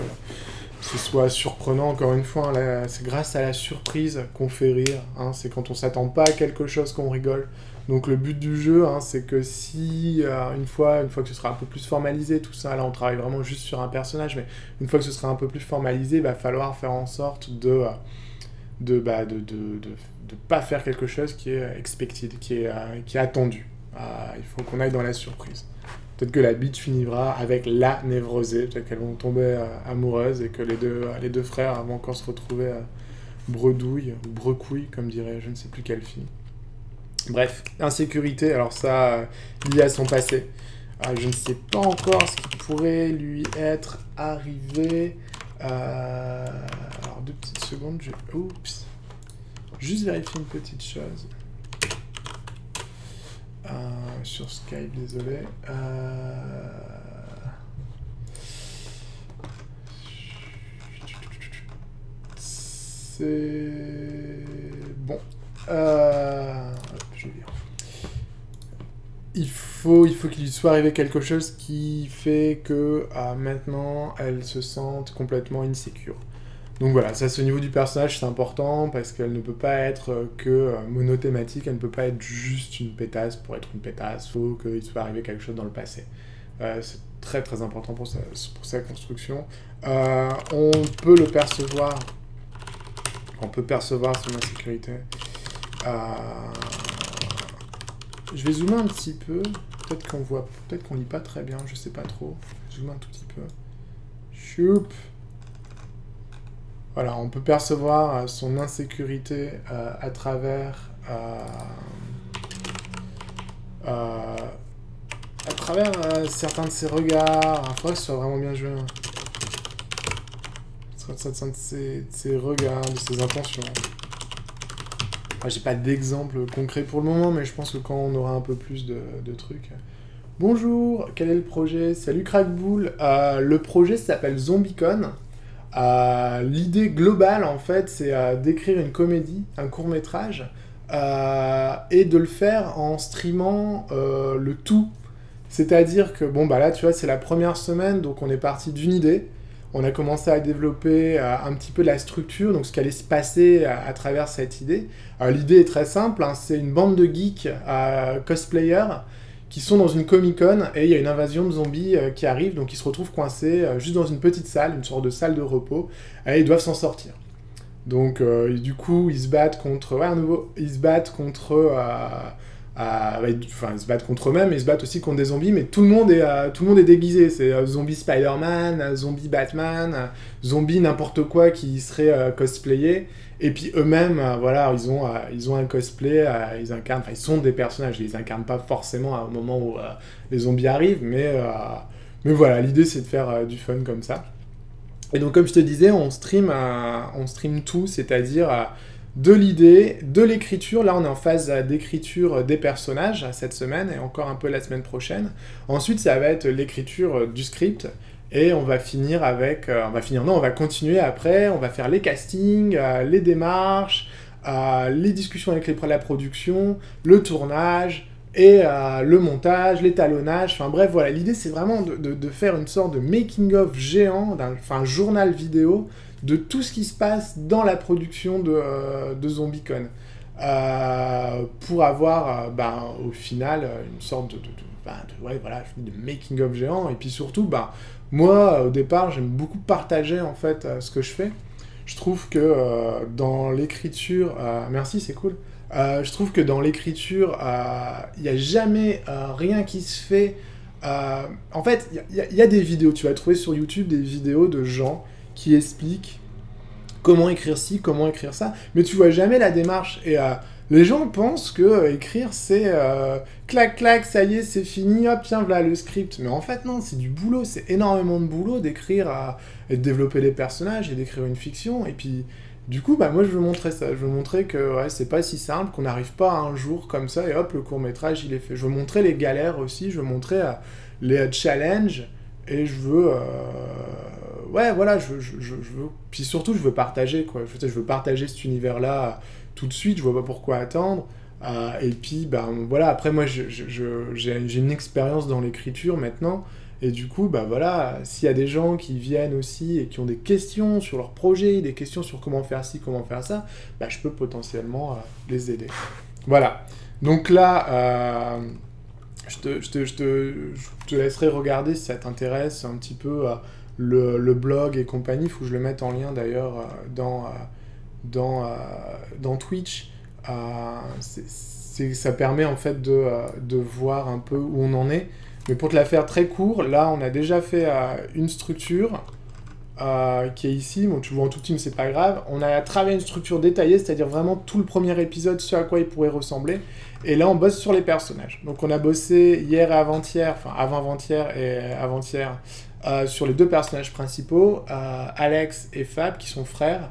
ce soit surprenant, encore une fois. Hein, c'est grâce à la surprise qu'on fait rire. Hein, c'est quand on s'attend pas à quelque chose qu'on rigole. Donc le but du jeu, hein, c'est que si, une fois que ce sera un peu plus formalisé, tout ça, là on travaille vraiment juste sur un personnage, mais une fois que ce sera un peu plus formalisé, il va falloir faire en sorte de pas faire quelque chose qui est expected, qui est attendu. Il faut qu'on aille dans la surprise. Peut-être que la bitch finira avec la névrosée, peut-être qu'elles vont tomber amoureuses et que les deux frères vont encore se retrouver bredouilles ou brecouilles, comme dirait je ne sais plus quelle fille. Bref, insécurité, alors ça, lié à son passé. Je ne sais pas encore ce qui pourrait lui être arrivé. Alors, 2 petites secondes, oups. Juste vérifier une petite chose. Sur Skype, désolé. C'est... Bon. Je vais lire. Il faut qu'il lui soit arrivé quelque chose qui fait que maintenant, elle se sente complètement insécure. Donc voilà, ça c'est au niveau du personnage, c'est important parce qu'elle ne peut pas être que monothématique, elle ne peut pas être juste une pétasse pour être une pétasse, il faut qu'il soit arrivé quelque chose dans le passé. C'est très très important pour sa construction. On peut le percevoir, on peut percevoir son insécurité. Je vais zoomer un petit peu, peut-être qu'on voit, peut-être qu'on lit pas très bien, je sais pas trop. Zoomer un tout petit peu. Choup. Voilà, on peut percevoir son insécurité à travers certains de ses regards. Il faudrait que ce soit vraiment bien joué. Certains de ses regards, de ses intentions. J'ai pas d'exemple concret pour le moment, mais je pense que quand on aura un peu plus de trucs... Bonjour, quel est le projet? Salut Crackbull. Le projet s'appelle ZombieCon. L'idée globale, en fait, c'est d'écrire une comédie, un court-métrage, et de le faire en streamant le tout. C'est-à-dire que, bon, bah là, tu vois, c'est la première semaine, donc on est parti d'une idée. On a commencé à développer un petit peu la structure, donc ce qui allait se passer à travers cette idée. L'idée est très simple, hein, c'est une bande de geeks cosplayers qui sont dans une Comic-Con et il y a une invasion de zombies qui arrive, donc ils se retrouvent coincés juste dans une petite salle, une sorte de salle de repos, et ils doivent s'en sortir. Donc du coup, ils se battent contre... Ouais, à nouveau, ils se battent contre... ils se battent contre eux-mêmes, mais ils se battent aussi contre des zombies, mais tout le monde est déguisé. C'est zombie Spider-Man, zombie Batman, zombie n'importe quoi qui serait cosplayé. Et puis eux-mêmes, voilà, ils ont un cosplay, ils incarnent, enfin ils sont des personnages, ils les incarnent pas forcément au moment où les zombies arrivent, mais voilà, l'idée c'est de faire du fun comme ça. Et donc comme je te disais, on stream tout, c'est-à-dire de l'idée, de l'écriture. Là on est en phase d'écriture des personnages cette semaine et encore un peu la semaine prochaine. Ensuite ça va être l'écriture du script. Et on va continuer après, on va faire les castings, les démarches, les discussions avec la production, le tournage, et le montage, l'étalonnage, enfin bref, voilà, l'idée c'est vraiment de faire une sorte de making-of géant, un journal vidéo, de tout ce qui se passe dans la production de ZombieCon, pour avoir, au final, une sorte de making-of géant, et puis surtout, moi, au départ, j'aime beaucoup partager, en fait, ce que je fais. Je trouve que dans l'écriture... merci, c'est cool. Je trouve que dans l'écriture, il n'y a jamais rien qui se fait... en fait, il y a des vidéos. Tu vas trouver sur YouTube des vidéos de gens qui expliquent comment écrire ci, comment écrire ça, mais tu vois jamais la démarche. Et les gens pensent que écrire, c'est clac, clac, ça y est, c'est fini, hop, tiens, voilà le script. Mais en fait, non, c'est du boulot, c'est énormément de boulot d'écrire et de développer les personnages et d'écrire une fiction. Et puis Du coup, bah, moi, je veux montrer ça. Je veux montrer que ouais, c'est pas si simple, qu'on n'arrive pas un jour comme ça et hop, le court-métrage, il est fait. Je veux montrer les galères aussi, je veux montrer les challenges et je veux... ouais, voilà, je veux... Puis surtout, je veux partager, quoi. Je veux partager cet univers-là tout de suite, je vois pas pourquoi attendre. Et puis, ben voilà, après, moi, j'ai une expérience dans l'écriture maintenant. Et du coup, bah voilà, s'il y a des gens qui viennent aussi et qui ont des questions sur leur projet, des questions sur comment faire ci, comment faire ça, bah je peux potentiellement les aider. Voilà. Donc là, je te laisserai regarder si ça t'intéresse un petit peu le blog et compagnie. Il faut que je le mette en lien d'ailleurs dans Twitch. Ça permet en fait de voir un peu où on en est. Mais pour te la faire très court, là, on a déjà fait une structure qui est ici. Bon, tu vois en tout petit, mais c'est pas grave. On a travaillé une structure détaillée, c'est-à-dire vraiment tout le premier épisode, ce à quoi il pourrait ressembler. Et là, on bosse sur les personnages. Donc, on a bossé hier et avant-hier, enfin avant-avant-hier et avant-hier, sur les deux personnages principaux, Alex et Fab, qui sont frères.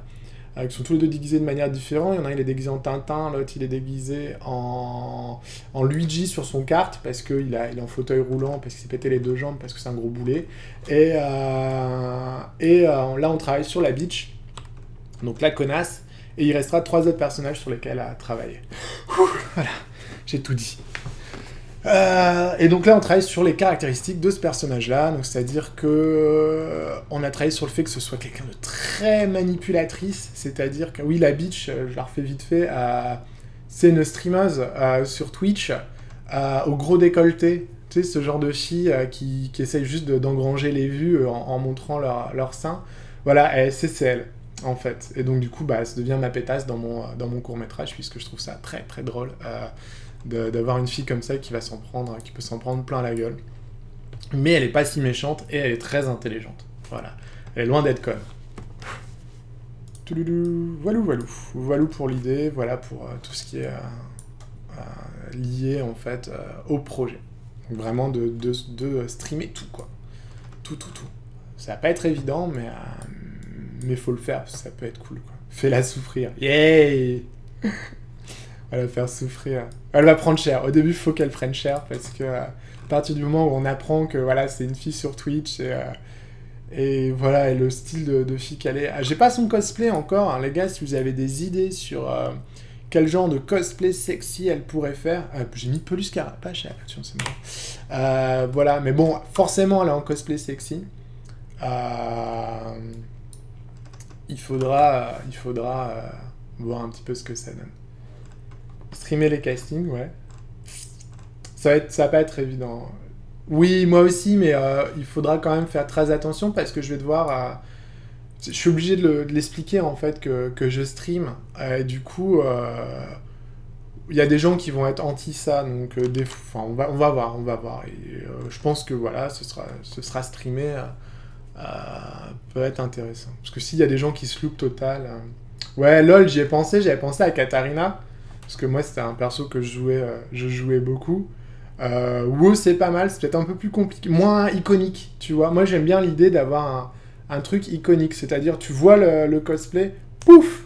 Qui sont tous les deux déguisés de manière différente. Il y en a un, il est déguisé en Tintin, l'autre, il est déguisé en Luigi sur son kart, parce qu'il est en fauteuil roulant, parce qu'il s'est pété les deux jambes, parce que c'est un gros boulet. Et là, on travaille sur la beach, donc la connasse, et il restera 3 autres personnages sur lesquels à travailler. Voilà, j'ai tout dit. Et donc là, on travaille sur les caractéristiques de ce personnage-là. Donc, c'est-à-dire que on a travaillé sur le fait que ce soit quelqu'un de très manipulatrice. C'est-à-dire que, oui, la bitch, je la refais vite fait, c'est une streameuse sur Twitch au gros décolleté. Tu sais, ce genre de filles qui essayent juste d'engranger les vues en montrant leur sein. Voilà, c'est elle, en fait. Et donc, du coup, bah, ça devient ma pétasse dans mon court-métrage, puisque je trouve ça très, très drôle. D'avoir une fille comme ça qui peut s'en prendre plein la gueule. Mais elle est pas si méchante et elle est très intelligente. Voilà. Elle est loin d'être conne. Voilou pour l'idée, voilà pour tout ce qui est lié en fait au projet. Donc vraiment de streamer tout quoi. Tout. Ça va pas être évident mais faut le faire parce que ça peut être cool quoi. Fais-la souffrir. Yay. Elle va faire souffrir. Elle va prendre cher. Au début, il faut qu'elle prenne cher parce que à partir du moment où on apprend que voilà, c'est une fille sur Twitch et voilà, et le style de fille qu'elle est. J'ai pas son cosplay encore, hein, les gars. Si vous avez des idées sur quel genre de cosplay sexy elle pourrait faire, j'ai mis Pelus Carapace à l'action, c'est bon. Voilà, mais bon, forcément, elle est en cosplay sexy. Il faudra voir un petit peu ce que ça donne. Streamer les castings, ouais. Ça va pas être évident. Oui, moi aussi, mais il faudra quand même faire très attention parce que je vais devoir... je suis obligé de l'expliquer, en fait, que je stream. Et du coup, il y a des gens qui vont être anti ça, donc on va voir. Et je pense que, voilà, ce sera streamé peut être intéressant. Parce que s'il y a des gens qui se loupent total... Ouais, lol, j'avais pensé à Katarina. Parce que moi, c'était un perso que je jouais beaucoup. WoW, c'est pas mal, c'est peut-être un peu plus compliqué, moins iconique, tu vois. Moi, j'aime bien l'idée d'avoir un truc iconique, c'est-à-dire, tu vois le cosplay, pouf,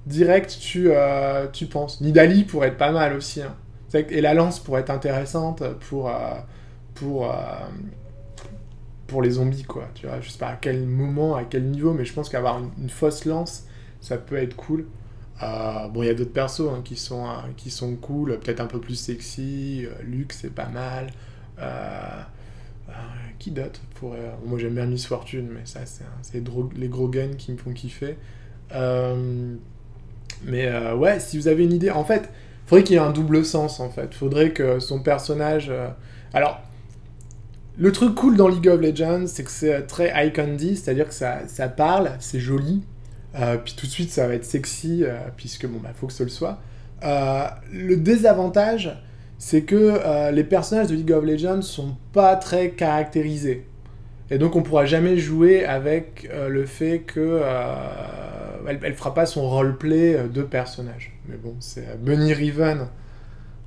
direct, tu penses. Nidalee pourrait être pas mal aussi, hein. Et la lance pourrait être intéressante pour les zombies, quoi, tu vois. Je sais pas à quel moment, à quel niveau, mais je pense qu'avoir une fausse lance, ça peut être cool. Bon, il y a d'autres persos hein, qui sont cool, peut-être un peu plus sexy. Luke, c'est pas mal. Qui d'autre moi, j'aime bien Miss Fortune, mais ça, c'est les gros guns qui me font kiffer. Ouais, si vous avez une idée... En fait, il faudrait qu'il y ait un double sens, en fait. Il faudrait que son personnage... Alors, le truc cool dans League of Legends, c'est que c'est très eye candy, c'est-à-dire que ça parle, c'est joli. Puis tout de suite ça va être sexy puisque bon bah faut que ce le soit. Le désavantage c'est que les personnages de League of Legends sont pas très caractérisés et donc on pourra jamais jouer avec le fait que elle fera pas son roleplay de personnage. Mais bon, c'est Bunny Riven.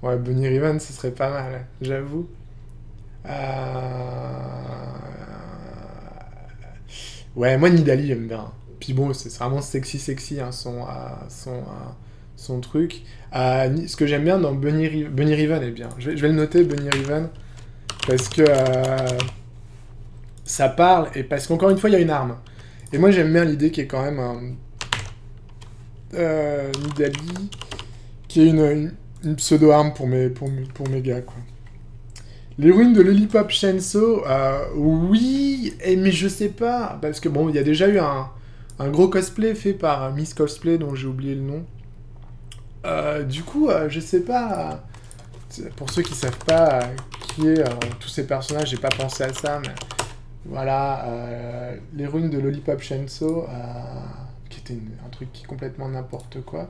Ouais, Bunny Riven ce serait pas mal, hein, j'avoue. Ouais, moi Nidalee j'aime bien. Puis bon, c'est vraiment sexy, hein, son truc. Ce que j'aime bien dans Bunny Riven est bien. Je vais le noter, Bunny Riven, parce que ça parle, et parce qu'encore une fois, il y a une arme. Et moi, j'aime bien l'idée qui est quand même Nidalee, qui est une pseudo-arme pour mes gars, quoi. Les ruines de Lollipop Chainsaw, oui, mais je sais pas, parce que bon, il y a déjà eu un gros cosplay fait par Miss Cosplay, dont j'ai oublié le nom. Du coup, je sais pas, pour ceux qui savent pas qui est tous ces personnages, j'ai pas pensé à ça, mais voilà, les ruines de Lollipop Chainsaw, qui était un truc qui est complètement n'importe quoi.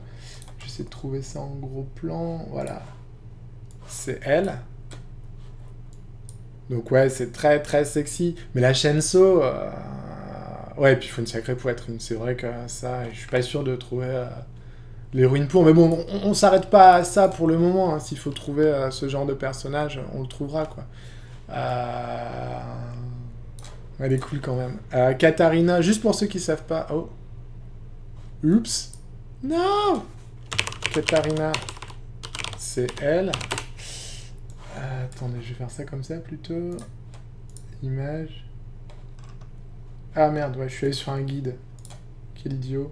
J'essaie de trouver ça en gros plan, voilà. C'est elle. Donc ouais, c'est très très sexy. Mais la Chainsaw, ouais, et puis il faut une sacrée poitrine. C'est vrai que ça, je suis pas sûr de trouver les ruines pour. Mais bon, on s'arrête pas à ça pour le moment. Hein. S'il faut trouver ce genre de personnage, on le trouvera, quoi. Elle est cool quand même. Katarina, juste pour ceux qui savent pas. Oh. Oups. Non. Katarina, c'est elle. Attendez, je vais faire ça comme ça plutôt. Image. Ah merde, ouais, je suis allé sur un guide. Quel idiot.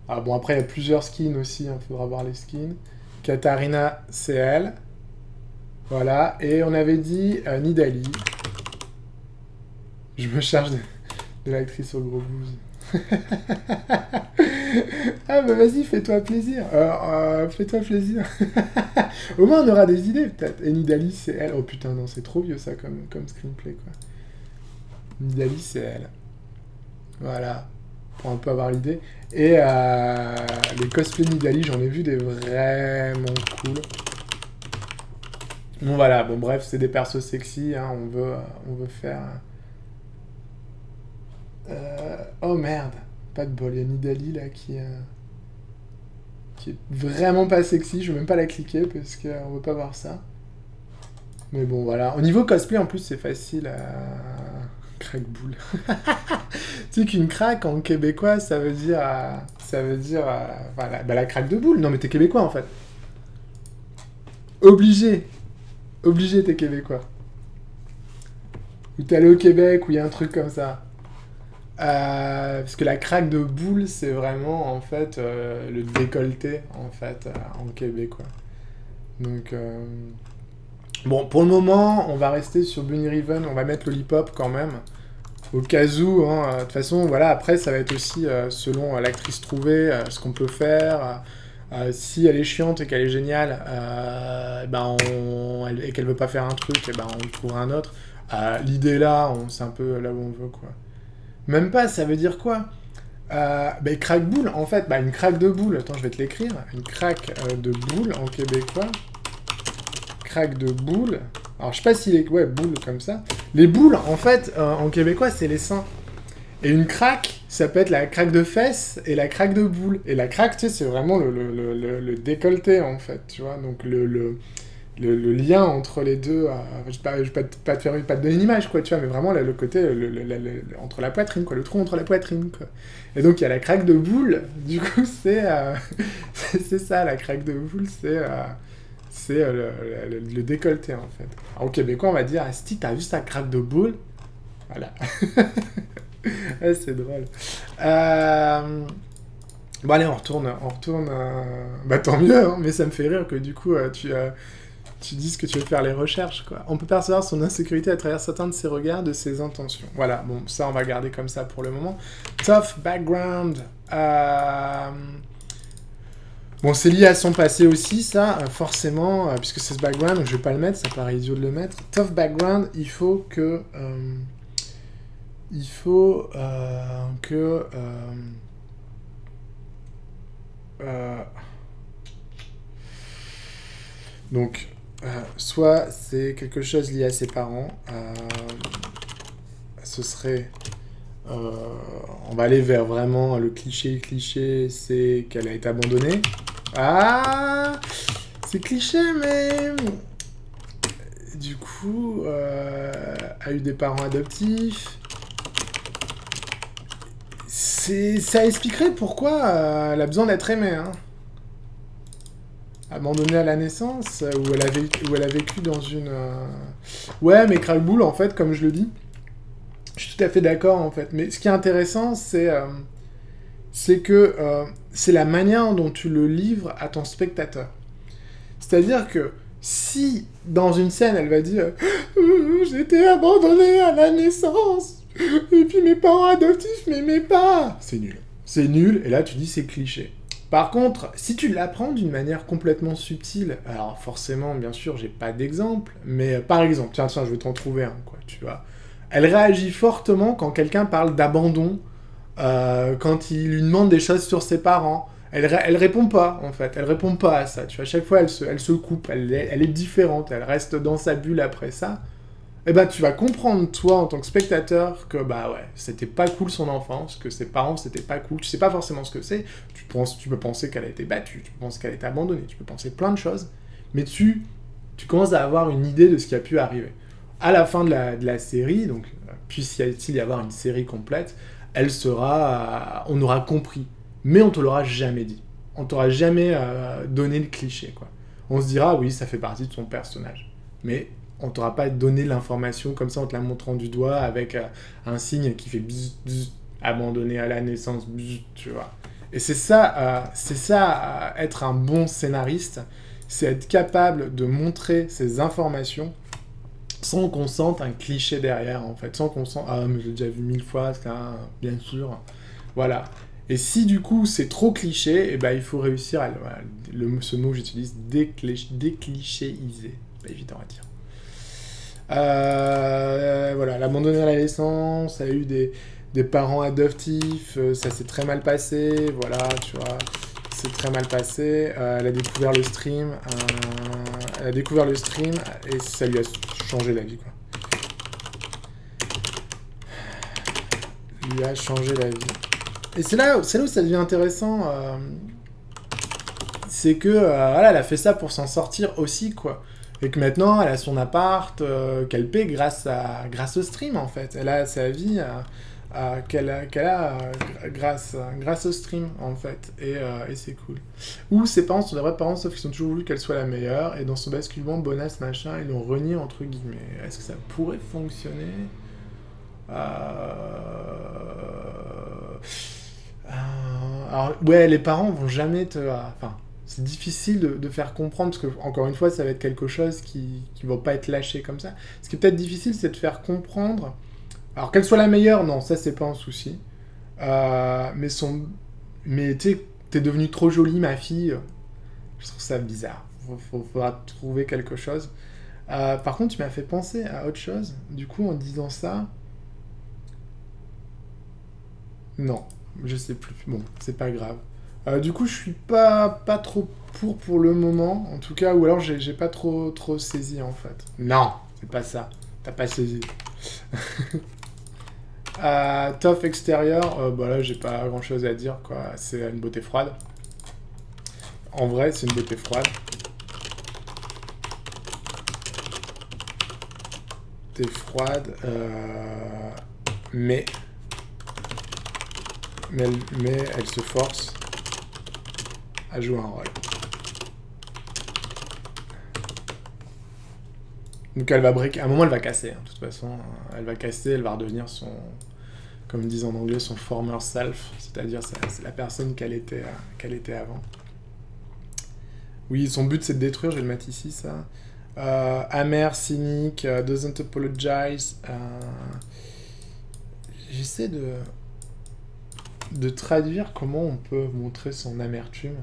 Ah bon, après, il y a plusieurs skins aussi, il faudra voir les skins. Katarina, c'est elle. Voilà, et on avait dit Nidalee. Je me charge de l'actrice au gros bouse. Ah bah vas-y, fais-toi plaisir. Fais-toi plaisir. Au moins on aura des idées peut-être. Et Nidalee c'est elle. Oh putain non, c'est trop vieux ça comme screenplay quoi. Nidalee c'est elle. Voilà. Pour un peu avoir l'idée. Et les cosplays Nidalee, j'en ai vu des vraiment cool. Bon voilà, bon bref, c'est des persos sexy, hein, on veut faire... Oh merde, pas de bol, il y a Nidalee là qui est vraiment pas sexy, je vais même pas la cliquer parce qu'on veut pas voir ça. Mais bon voilà, au niveau cosplay en plus c'est facile à... Crack-boule. Tu sais qu'une craque en québécois ça veut dire... voilà, bah, la craque de boule, non mais t'es québécois en fait. Obligé, t'es québécois. Ou t'es allé au Québec, ou il y a un truc comme ça. Parce que la craque de boule, c'est vraiment, en fait, le décolleté, en fait, en québécois. Donc, bon, pour le moment, on va rester sur Bunny Riven, on va mettre Lollipop quand même, au cas où, hein, de toute façon, voilà, après, ça va être aussi, selon l'actrice trouvée, ce qu'on peut faire, si elle est chiante et qu'elle est géniale, et qu'elle veut pas faire un truc, et ben on trouvera un autre. L'idée là, c'est un peu là où on veut, quoi. Même pas, ça veut dire quoi? Craque-boule, en fait, une craque de boule, attends, je vais te l'écrire, une craque de boule en québécois, craque de boule, alors je sais pas si les... ouais, boule comme ça, les boules, en fait, en québécois, c'est les seins, et une craque, ça peut être la craque de fesses et la craque de boule, et la craque, tu sais, c'est vraiment le décolleté, en fait, tu vois, donc le lien entre les deux, je vais pas te donner une image, quoi, tu vois, mais vraiment le côté, entre la poitrine, quoi, le trou entre la poitrine, quoi. Et donc, il y a la craque de boule, du coup, c'est ça, la craque de boule, c'est le décolleté, en fait. Alors, au québécois, on va dire, Asti, t'as vu sa craque de boule? Voilà. Ouais, c'est drôle. Bon, allez, on retourne. Bah, tant mieux, hein, mais ça me fait rire que, du coup, tu dises que tu veux faire les recherches, quoi. On peut percevoir son insécurité à travers certains de ses regards, de ses intentions. Voilà, bon, ça, on va garder comme ça pour le moment. Tough background. Bon, c'est lié à son passé aussi, ça, forcément, puisque c'est ce background, donc je vais pas le mettre, ça paraît idiot de le mettre. Tough background, il faut que... donc... soit c'est quelque chose lié à ses parents, ce serait... on va aller vers vraiment le cliché, c'est qu'elle a été abandonnée. Ah, c'est cliché, mais... Du coup, a eu des parents adoptifs. Ça expliquerait pourquoi elle a besoin d'être aimée, hein. Abandonnée à la naissance, où elle a vécu dans une... Ouais, mais Crackbull, en fait, comme je le dis, je suis tout à fait d'accord, en fait. Mais ce qui est intéressant, c'est que c'est la manière dont tu le livres à ton spectateur. C'est-à-dire que si, dans une scène, elle va dire « J'ai été abandonnée à la naissance, et puis mes parents adoptifs m'aimaient pas », c'est nul. C'est nul, et là, tu dis c'est cliché. Par contre, si tu l'apprends d'une manière complètement subtile, alors forcément, bien sûr, j'ai pas d'exemple, mais par exemple, tiens, je vais t'en trouver un, quoi, tu vois. Elle réagit fortement quand quelqu'un parle d'abandon, quand il lui demande des choses sur ses parents. Elle répond pas, en fait, elle répond pas à ça, tu vois. À chaque fois, elle se coupe, elle est différente, elle reste dans sa bulle après ça. Eh ben, tu vas comprendre, toi, en tant que spectateur, que, bah ouais, c'était pas cool son enfance, que ses parents, c'était pas cool. Tu sais pas forcément ce que c'est. Tu peux penser qu'elle a été battue, tu peux penser qu'elle a été abandonnée, tu peux penser plein de choses. Mais tu commences à avoir une idée de ce qui a pu arriver. À la fin de la série, donc, puisse-t-il y avoir une série complète, on aura compris. Mais on te l'aura jamais dit. On t'aura jamais donné le cliché, quoi. On se dira, oui, ça fait partie de son personnage. Mais on t'aura pas donné l'information comme ça en te la montrant du doigt avec un signe qui fait bzz, bzz, abandonné à la naissance, bzz, tu vois. Et c'est ça, être un bon scénariste, c'est être capable de montrer ces informations sans qu'on sente un cliché derrière, en fait. Sans qu'on sente, ah, mais j'ai déjà vu 1000 fois, ça, bien sûr. Voilà. Et si du coup c'est trop cliché, eh ben, il faut réussir à ce mot que j'utilise, déclichéiser. Pas évident à dire. Voilà, l'abandonner à la naissance, elle a eu des parents adoptifs, ça s'est très mal passé, voilà, tu vois, c'est très mal passé. Elle a découvert le stream, et ça lui a changé la vie, quoi. Lui a changé la vie. Et c'est là où ça devient intéressant, c'est que, voilà, elle a fait ça pour s'en sortir aussi, quoi. Et que maintenant, elle a son appart qu'elle paie grâce au stream, en fait. Elle a sa vie qu'elle a grâce au stream, en fait. Et c'est cool. Ou ses parents sont des vrais parents, sauf qu'ils ont toujours voulu qu'elle soit la meilleure. Et dans son basculement, bonasse, machin, ils l'ont renié, entre guillemets. Est-ce que ça pourrait fonctionner Alors, ouais, les parents vont jamais te... Enfin... C'est difficile de faire comprendre, parce que, encore une fois, ça va être quelque chose qui ne va pas être lâché comme ça. Ce qui est peut-être difficile, c'est de faire comprendre... Alors, qu'elle soit la meilleure, non, ça, c'est pas un souci. Mais tu sais, t'es devenue trop jolie, ma fille. Je trouve ça bizarre. Faudra trouver quelque chose. Par contre, tu m'as fait penser à autre chose. Du coup, en disant ça... Non, je sais plus. Bon, c'est pas grave. Du coup, je suis pas trop pour le moment, en tout cas, ou alors j'ai pas trop saisi, en fait. Non, c'est pas ça. T'as pas saisi. Tough extérieur, bah là, j'ai pas grand-chose à dire, quoi. C'est une beauté froide. En vrai, c'est une beauté froide. Beauté froide, mais elle se force à jouer un rôle. Donc elle va break. À un moment, elle va casser. Hein, de toute façon, elle va casser. Elle va redevenir son, comme ils disent en anglais, son former self, c'est-à-dire c'est la personne qu'elle était avant. Oui, son but c'est de détruire. Je vais le mettre ici, ça. Amer, cynique, doesn't apologize. J'essaie de traduire comment on peut montrer son amertume.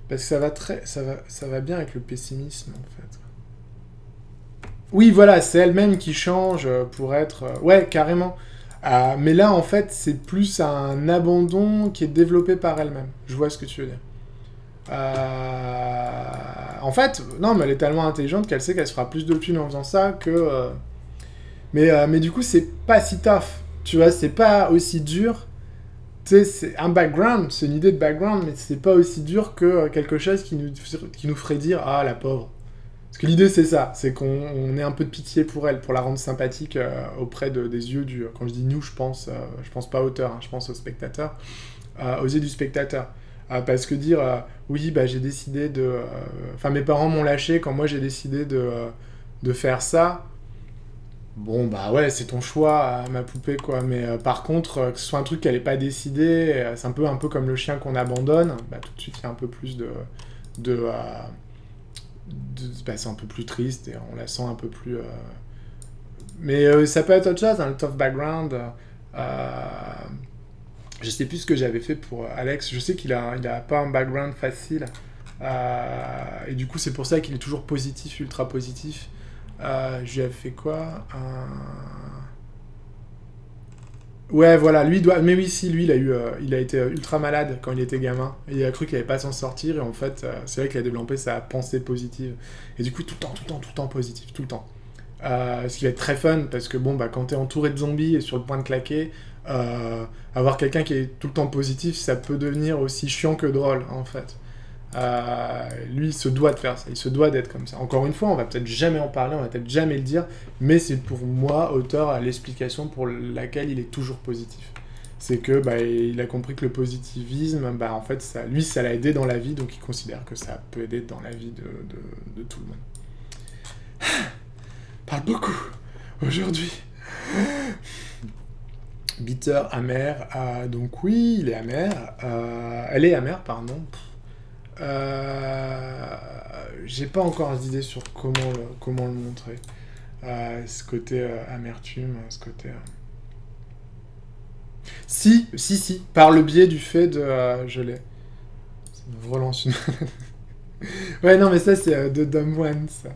Parce que ça va bien avec le pessimisme, en fait. Oui, voilà, c'est elle-même qui change pour être... ouais, carrément. Mais là, en fait, c'est plus un abandon qui est développé par elle-même. Je vois ce que tu veux dire. En fait, non, mais elle est tellement intelligente qu'elle sait qu'elle se fera plus de thunes en faisant ça que... Mais du coup, c'est pas si tough. Tu vois, c'est pas aussi dur... Tu sais, c'est un background, c'est une idée de background, mais c'est pas aussi dur que quelque chose qui nous ferait dire « Ah, la pauvre ». Parce que l'idée, c'est ça, c'est qu'on ait un peu de pitié pour elle, pour la rendre sympathique auprès des yeux du... Quand je dis nous, je pense pas auteur, hein, je pense au spectateur, aux yeux du spectateur. Parce que dire, oui, bah, j'ai décidé de... Enfin, mes parents m'ont lâché quand moi j'ai décidé de faire ça. Bon, bah ouais, c'est ton choix, ma poupée, quoi. Mais par contre, que ce soit un truc qu'elle n'ait pas décidé, c'est un peu comme le chien qu'on abandonne, bah tout de suite, il y a un peu plus bah, c'est un peu plus triste et on la sent un peu plus... Mais ça peut être autre chose, hein, le tough background. Je sais plus ce que j'avais fait pour Alex. Je sais qu'il a pas un background facile. Et du coup, c'est pour ça qu'il est toujours positif, ultra positif. Je lui ai fait quoi Ouais, voilà, lui doit... Mais oui, si, lui, il a été ultra malade quand il était gamin. Et il a cru qu'il allait pas s'en sortir. Et en fait, c'est vrai qu'il a développé sa pensée positive. Et du coup, tout le temps positif, tout le temps. Ce qui va être très fun, parce que bon, bah, quand t'es entouré de zombies et sur le point de claquer, avoir quelqu'un qui est tout le temps positif, ça peut devenir aussi chiant que drôle, en fait. Lui, il se doit de faire ça, il se doit d'être comme ça. Encore une fois, on va peut-être jamais en parler, on va peut-être jamais le dire, mais c'est pour moi, auteur, l'explication pour laquelle il est toujours positif. C'est que bah, il a compris que le positivisme, bah, en fait, ça l'a aidé dans la vie, donc il considère que ça peut aider dans la vie de tout le monde. Parle beaucoup aujourd'hui. Bitter, amer. Donc oui, il est amer. Elle est amère, pardon. J'ai pas encore d'idée sur comment le montrer. Ce côté amertume, ce côté... Si, par le biais du fait de... je l'ai. Ça me relance une... Ouais, non, mais ça, c'est de Dumb One, ça.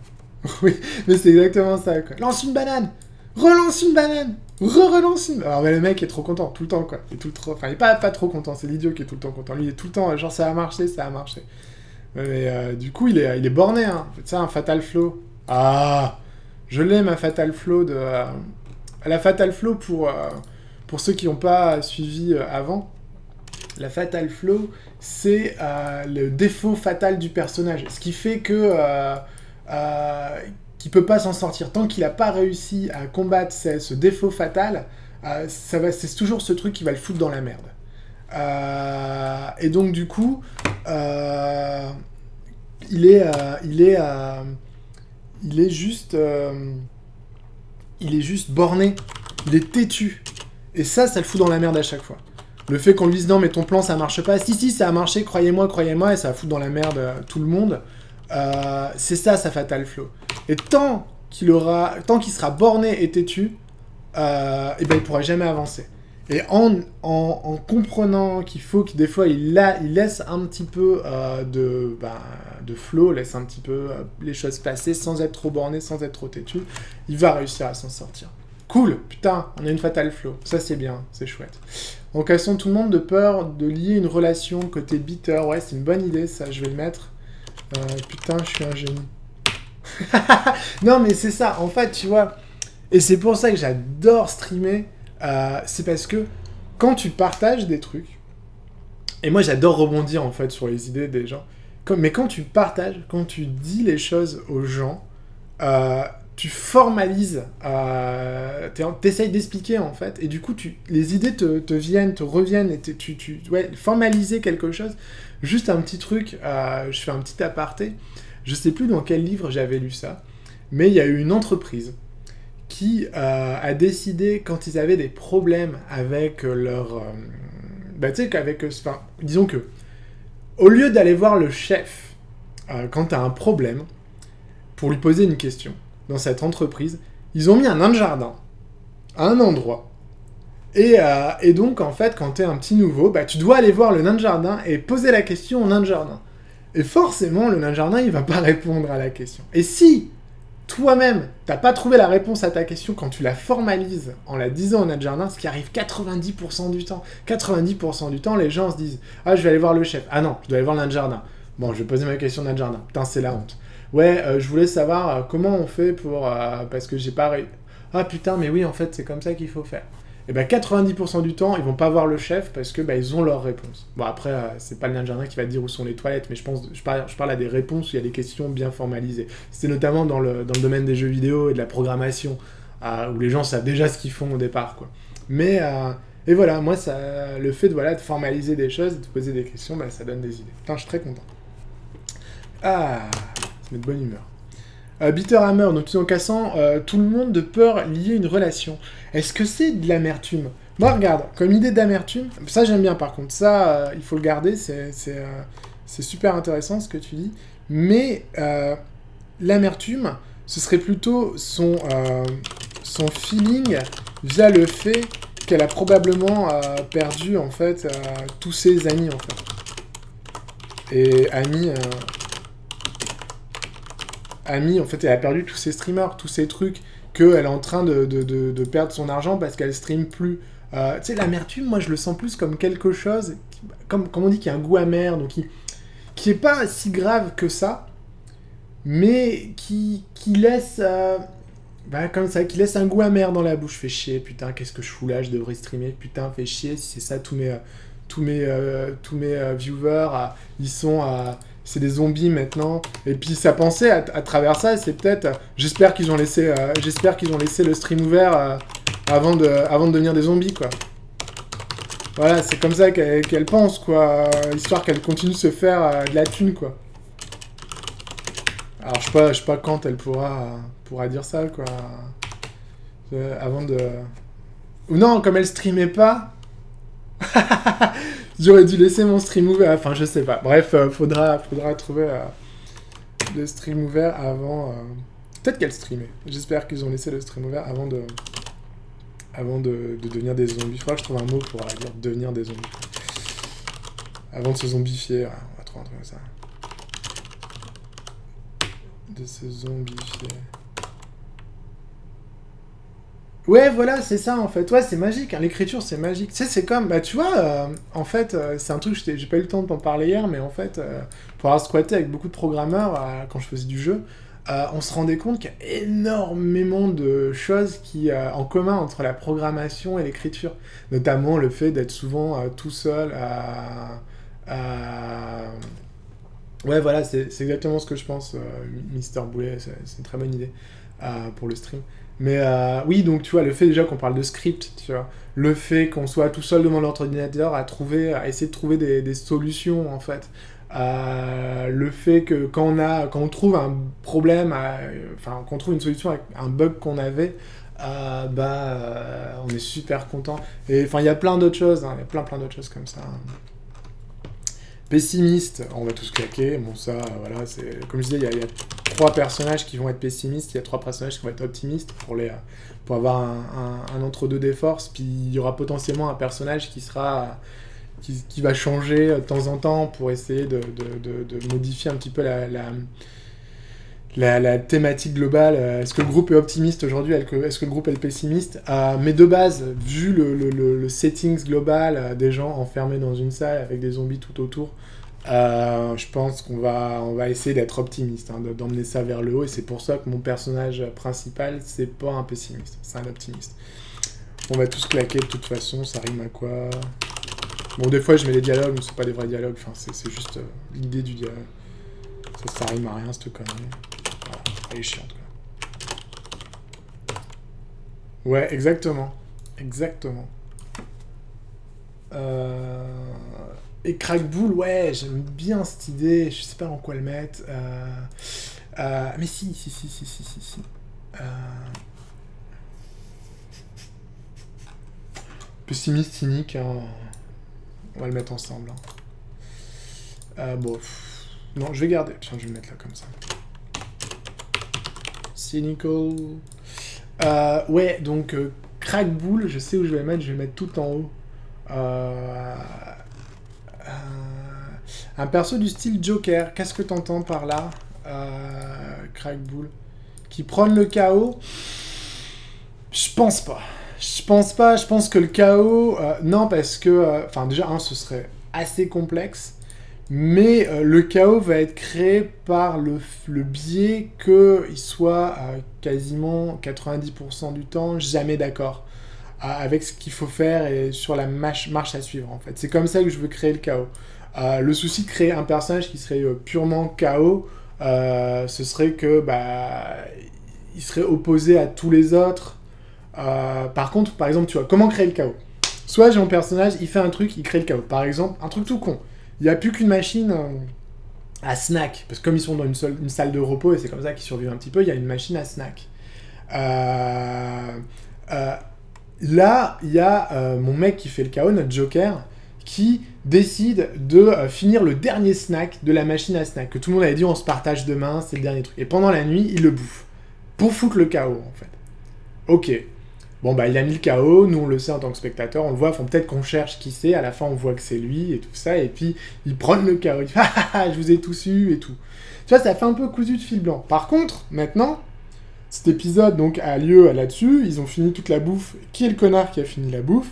Oui, mais c'est exactement ça, quoi. Lance une banane. Relance une banane. Relance une... Alors, mais le mec est trop content, tout le temps, quoi. Enfin, il est pas trop content, c'est l'idiot qui est tout le temps content. Lui, il est tout le temps, genre, ça a marché. Mais du coup, il est borné, hein. C'est ça, un Fatal Flow. Ah, je l'ai, ma Fatal Flow de... La Fatal Flow, pour ceux qui n'ont pas suivi avant, la Fatal Flow, c'est le défaut fatal du personnage. Ce qui fait que... qu'il peut pas s'en sortir. Tant qu'il n'a pas réussi à combattre ce défaut fatal, c'est toujours ce truc qui va le foutre dans la merde. Et donc, du coup... il est juste borné, il est têtu, et ça le fout dans la merde à chaque fois. Le fait qu'on lui dise non mais ton plan ça marche pas, si ça a marché, croyez-moi, et ça va foutre dans la merde tout le monde, c'est ça sa Fatal Flow. Et tant qu'il sera borné et têtu, et ben il pourra jamais avancer. Et en comprenant qu'il faut que des fois il laisse un petit peu de flow, laisse un petit peu les choses passer sans être trop borné, sans être trop têtu, il va réussir à s'en sortir. Cool, putain, on a une Fatal Flow, ça c'est bien, c'est chouette. En cassant tout le monde de peur de lier une relation côté bitter, ouais c'est une bonne idée ça, je vais le mettre. Putain, je suis un génie. Non mais c'est ça, en fait tu vois, et c'est pour ça que j'adore streamer. C'est parce que quand tu partages des trucs, et moi j'adore rebondir en fait sur les idées des gens, mais quand tu partages, quand tu dis les choses aux gens, tu formalises, t'essayes d'expliquer en fait, et du coup les idées te viennent, te reviennent, et formaliser quelque chose, juste un petit truc, je fais un petit aparté, je sais plus dans quel livre j'avais lu ça, mais il y a eu une entreprise qui a décidé, quand ils avaient des problèmes avec leur... disons que, au lieu d'aller voir le chef quand tu as un problème, pour lui poser une question, dans cette entreprise, ils ont mis un nain de jardin à un endroit. Et donc, en fait, quand tu es un petit nouveau, tu dois aller voir le nain de jardin et poser la question au nain de jardin. Et forcément, le nain de jardin, il va pas répondre à la question. Et si toi-même, t'as pas trouvé la réponse à ta question quand tu la formalises en la disant au nain de jardin, ce qui arrive 90% du temps. 90% du temps, les gens se disent « Ah, je vais aller voir le chef. Ah non, je dois aller voir le nain de jardin. Bon, je vais poser ma question au nain de jardin. Putain, c'est la honte. Ouais, je voulais savoir comment on fait pour... parce que j'ai pas... Ah putain, mais oui, en fait, c'est comme ça qu'il faut faire. » et ben 90% du temps, ils vont pas voir le chef parce que ils ont leurs réponses. Bon, après, c'est pas le nain de jardin qui va te dire où sont les toilettes, mais je parle à des réponses où il y a des questions bien formalisées. C'était notamment dans le domaine des jeux vidéo et de la programmation, où les gens savent déjà ce qu'ils font au départ, quoi. Mais, et voilà, moi, le fait de formaliser des choses, de poser des questions, ça donne des idées. Putain, je suis très content. Ah, ça met de bonne humeur. Bitter Hammer, donc en cassant, tout le monde de peur lier une relation. Est-ce que c'est de l'amertume? Moi, regarde, comme idée d'amertume, ça j'aime bien par contre, ça, il faut le garder, c'est super intéressant ce que tu dis, mais l'amertume, ce serait plutôt son feeling via le fait qu'elle a probablement perdu, en fait, tous ses amis, en fait. Et amis... en fait, elle a perdu tous ses streamers, tous ces trucs, qu'elle est en train de perdre son argent parce qu'elle stream plus. Tu sais, l'amertume, moi, je le sens plus comme quelque chose, comme on dit, qui a un goût amer, donc qui est pas si grave que ça, mais qui laisse... comme ça, qui laisse un goût amer dans la bouche. Fait chier, putain, qu'est-ce que je fous là, je devrais streamer, putain, fait chier, si c'est ça, tous mes viewers, ils sont... c'est des zombies maintenant. Et puis sa pensée à travers ça, c'est peut-être... J'espère qu'ils ont laissé le stream ouvert avant de devenir des zombies, quoi. Voilà, c'est comme ça qu'elle pense, quoi. Histoire qu'elle continue de se faire de la thune, quoi. Alors, je sais pas quand elle pourra dire ça, quoi. Avant de... Ou non, comme elle streamait pas... J'aurais dû laisser mon stream ouvert, enfin je sais pas. Bref, faudra trouver le stream ouvert avant... Peut-être qu'elle streamait. J'espère qu'ils ont laissé le stream ouvert avant de devenir des zombies. Faudra que je trouve un mot pour dire devenir des zombies. Avant de se zombifier, ouais, on va trouver un truc comme ça. De se zombifier. Ouais, voilà, c'est ça, en fait. Ouais, c'est magique, hein. L'écriture, c'est magique. Tu sais, c'est comme... tu vois, en fait, c'est un truc, j'ai pas eu le temps de t'en parler hier, mais en fait, pour avoir squatté avec beaucoup de programmeurs, quand je faisais du jeu, on se rendait compte qu'il y a énormément de choses en commun entre la programmation et l'écriture. Notamment le fait d'être souvent tout seul Ouais, voilà, c'est exactement ce que je pense, Mister Boulet, c'est une très bonne idée pour le stream. Mais oui, donc tu vois, le fait déjà qu'on parle de script, tu vois, le fait qu'on soit tout seul devant notre ordinateur à essayer de trouver des solutions, en fait. Le fait que quand on trouve un problème, qu'on trouve une solution avec un bug qu'on avait, on est super content. Et enfin, il y a plein d'autres choses, hein, il y a plein d'autres choses comme ça. Pessimiste, on va tous claquer. Bon, ça, voilà, c'est... Comme je disais, il y a 3 personnages qui vont être pessimistes, il y a 3 personnages qui vont être optimistes pour avoir un entre-deux des forces, puis il y aura potentiellement un personnage qui va changer de temps en temps pour essayer de modifier un petit peu la thématique globale. Est-ce que le groupe est optimiste aujourd'hui? Est-ce que le groupe est pessimiste? Mais de base, vu le settings global des gens enfermés dans une salle avec des zombies tout autour, je pense qu'on va essayer d'être optimiste, hein, d'emmener ça vers le haut, et c'est pour ça que mon personnage principal, c'est pas un pessimiste, c'est un optimiste. On va tous claquer de toute façon, ça rime à quoi? Bon, des fois je mets des dialogues, mais c'est pas des vrais dialogues, enfin c'est juste l'idée du dialogue. Ça rime à rien, cette connerie. Voilà, elle est chiante, quoi. Ouais, exactement. Exactement. Et Crackbull, ouais, j'aime bien cette idée, je sais pas en quoi le mettre. Mais si. Pessimiste, cynique, hein. On va le mettre ensemble. Hein. Bon, non, je vais garder. Tiens, je vais le mettre là comme ça. Cynical. Ouais, donc Crackbull, je sais où je vais le mettre. Je vais le mettre tout en haut. Un perso du style Joker. Qu'est-ce que t'entends par là, Crackbull? Qui prône le chaos? Je pense pas. Je pense que le chaos... non, parce que... Enfin, déjà, ce serait assez complexe. Mais le chaos va être créé par le biais qu'il soit quasiment 90% du temps jamais d'accord. avec ce qu'il faut faire et sur la marche à suivre, en fait. C'est comme ça que je veux créer le chaos. Le souci de créer un personnage qui serait purement chaos, ce serait que il serait opposé à tous les autres. Par contre, par exemple, tu vois, comment créer le chaos? Soit j'ai mon personnage, il fait un truc, il crée le chaos. Par exemple, un truc tout con. Il n'y a plus qu'une machine à snack. Parce que comme ils sont dans une salle de repos, et c'est comme ça qu'ils survivent un petit peu, il y a une machine à snack. Là, il y a mon mec qui fait le chaos, notre Joker, qui décide de finir le dernier snack de la machine à snack. Que tout le monde avait dit, on se partage demain, c'est le dernier truc. Et pendant la nuit, il le bouffe. Pour foutre le chaos, en fait. Ok. Bon, il a mis le chaos, nous on le sait en tant que spectateur, on le voit, peut-être qu'on cherche qui c'est, à la fin on voit que c'est lui et tout ça, et puis il prend le chaos, il fait « Ah, je vous ai tous eu » et tout. Tu vois, ça fait un peu cousu de fil blanc. Par contre, maintenant, cet épisode donc a lieu là-dessus, ils ont fini toute la bouffe, qui est le connard qui a fini la bouffe,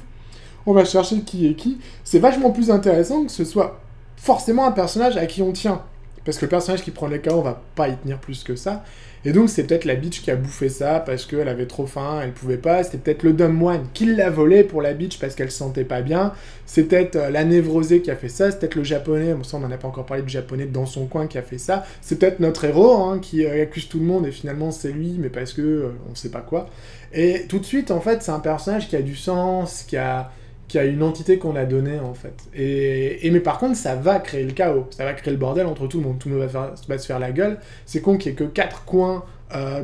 on va chercher qui est qui, c'est vachement plus intéressant que ce soit forcément un personnage à qui on tient. Parce que le personnage qui prend les chaos, on va pas y tenir plus que ça. Et donc, c'est peut-être la bitch qui a bouffé ça parce qu'elle avait trop faim, elle pouvait pas. C'était peut-être le dumb one qui l'a volé pour la bitch parce qu'elle se sentait pas bien. C'est peut-être la névrosée qui a fait ça. C'est peut-être le japonais, bon ça on n'en a pas encore parlé, du japonais dans son coin qui a fait ça. C'est peut-être notre héros qui accuse tout le monde et finalement c'est lui, mais parce que on sait pas quoi. Et tout de suite, en fait, c'est un personnage qui a du sens, qui a une entité qu'on a donnée, en fait. Mais par contre, ça va créer le chaos. Ça va créer le bordel entre tout le monde. Tout le monde va se faire la gueule. C'est con qu'il n'y ait que 4 coins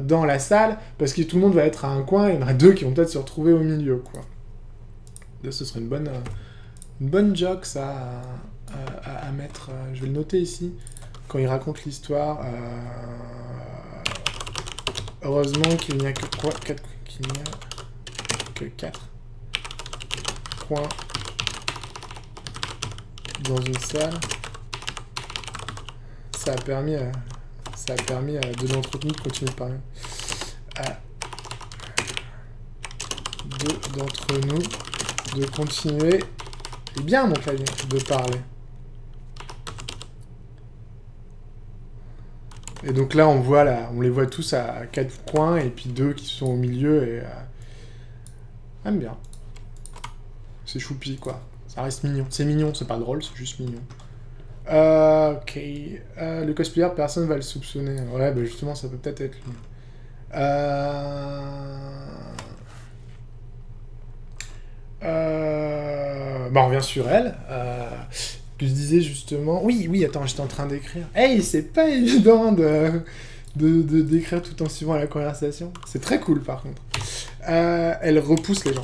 dans la salle, parce que tout le monde va être à un coin, et il y en a 2 qui vont peut-être se retrouver au milieu, quoi. Là, ce serait une bonne joke, ça, à mettre. Je vais le noter ici. Quand il raconte l'histoire... Heureusement qu'il n'y a que 4 coins dans une salle. Ça a permis de l'entretenir de continuer de parler. Deux d'entre nous de continuer, et bien mon clavier, de parler. Et donc là on les voit tous à 4 coins et puis 2 qui sont au milieu et j'aime bien. C'est choupi, quoi. Ça reste mignon. C'est mignon, c'est pas drôle, c'est juste mignon. Ok. Le cosplayer, personne va le soupçonner. Ouais, justement, ça peut peut-être être lui. On revient sur elle. Que je disais justement... Oui, attends, j'étais en train d'écrire. Hey, c'est pas évident d'écrire tout en suivant la conversation. C'est très cool, par contre. Elle repousse les gens.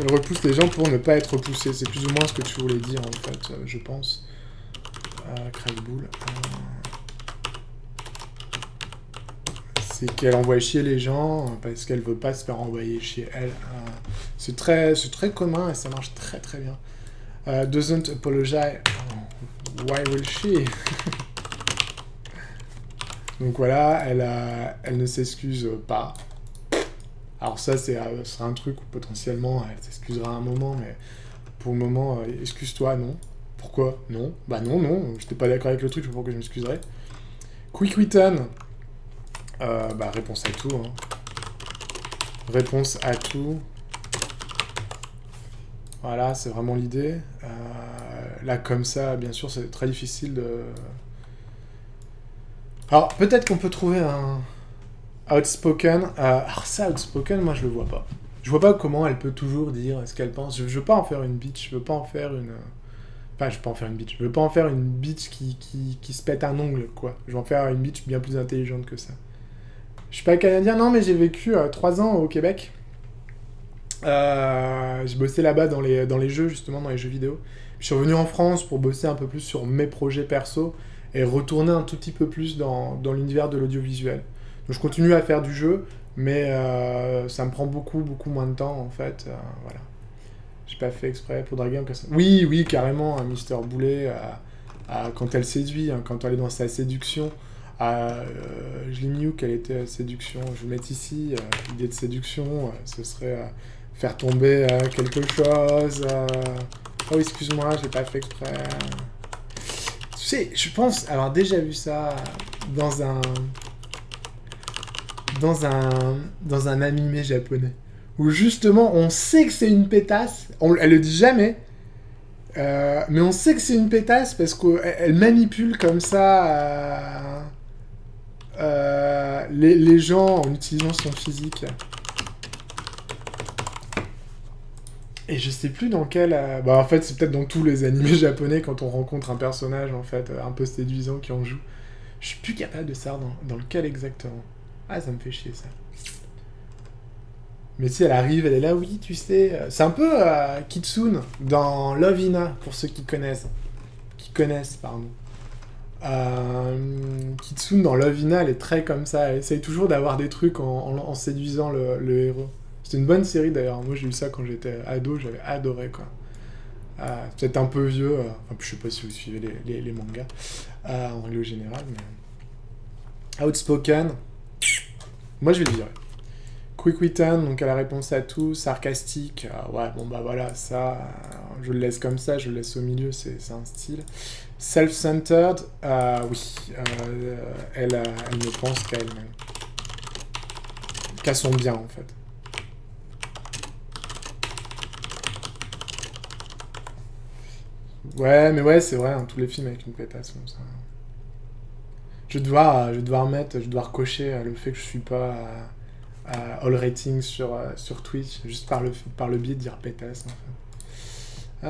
Elle repousse les gens pour ne pas être repoussée. C'est plus ou moins ce que tu voulais dire, en fait, je pense. Crackbull. C'est qu'elle envoie chier les gens parce qu'elle veut pas se faire envoyer chier elle. C'est très commun et ça marche très très bien. Doesn't apologize. Why will she? Donc voilà, elle ne s'excuse pas. Alors ça, c'est un truc où potentiellement elle s'excusera un moment, mais pour le moment, excuse-toi, non. Pourquoi? Non. Bah non, j'étais pas d'accord avec le truc, je sais pas pourquoi je m'excuserais. Quick Witten. Réponse à tout. Hein. Réponse à tout. Voilà, c'est vraiment l'idée. Là, comme ça, bien sûr, c'est très difficile de... Alors, peut-être qu'on peut trouver un... Outspoken. Alors ça, outspoken, moi je le vois pas. Je vois pas comment elle peut toujours dire ce qu'elle pense. Je veux pas en faire une bitch, je veux pas en faire une... Enfin, je veux pas en faire une bitch. Je veux pas en faire une bitch qui se pète un ongle, quoi. Je veux en faire une bitch bien plus intelligente que ça. Je suis pas canadien, non, mais j'ai vécu 3 ans au Québec. J'ai bossé là-bas dans les jeux, justement, dans les jeux vidéo. Je suis revenu en France pour bosser un peu plus sur mes projets perso et retourner un tout petit peu plus dans l'univers de l'audiovisuel. Donc je continue à faire du jeu, mais ça me prend beaucoup moins de temps, en fait. Voilà. J'ai pas fait exprès pour draguer comme ça. Oui, carrément, Mister Boulet, quand elle séduit, hein, quand elle est dans sa séduction. Je l'ai mis où quelle était la séduction? Je vais mettre ici, l'idée de séduction, ce serait faire tomber quelque chose. Oh, excuse-moi, j'ai pas fait exprès. Tu sais, je pense avoir déjà vu ça dans dans un animé japonais. Où justement, on sait que c'est une pétasse. Elle le dit jamais. Mais on sait que c'est une pétasse parce qu'elle manipule comme ça les gens en utilisant son physique. Et je sais plus dans quel... Bah en fait, c'est peut-être dans tous les animés japonais quand on rencontre un personnage en fait un peu séduisant qui en joue. Je suis plus capable de savoir dans lequel exactement. Ah, ça me fait chier ça. Mais si elle arrive, elle est là, oui, tu sais. C'est un peu Kitsune dans Love Hina, pour ceux qui connaissent. Pardon. Kitsune dans Love Hina, elle est très comme ça. Elle essaye toujours d'avoir des trucs en séduisant le héros. C'est une bonne série d'ailleurs. Moi j'ai lu ça quand j'étais ado, j'avais adoré quoi. Peut-être un peu vieux, enfin, je sais pas si vous suivez les mangas en règle générale, mais. Outspoken, moi je vais le virer. Quick Witten, donc elle a réponse à tout, sarcastique, ouais bon bah voilà, ça, je le laisse comme ça, je le laisse au milieu, c'est un style. Self-centered, oui, elle ne pense qu'à elle-même. Qu'à son bien en fait. Ouais, mais ouais, c'est vrai, hein, tous les films avec une pétasse, ça. Je vais devoir cocher le fait que je suis pas all rating sur Twitch, juste par le biais de dire pétasse, en fait.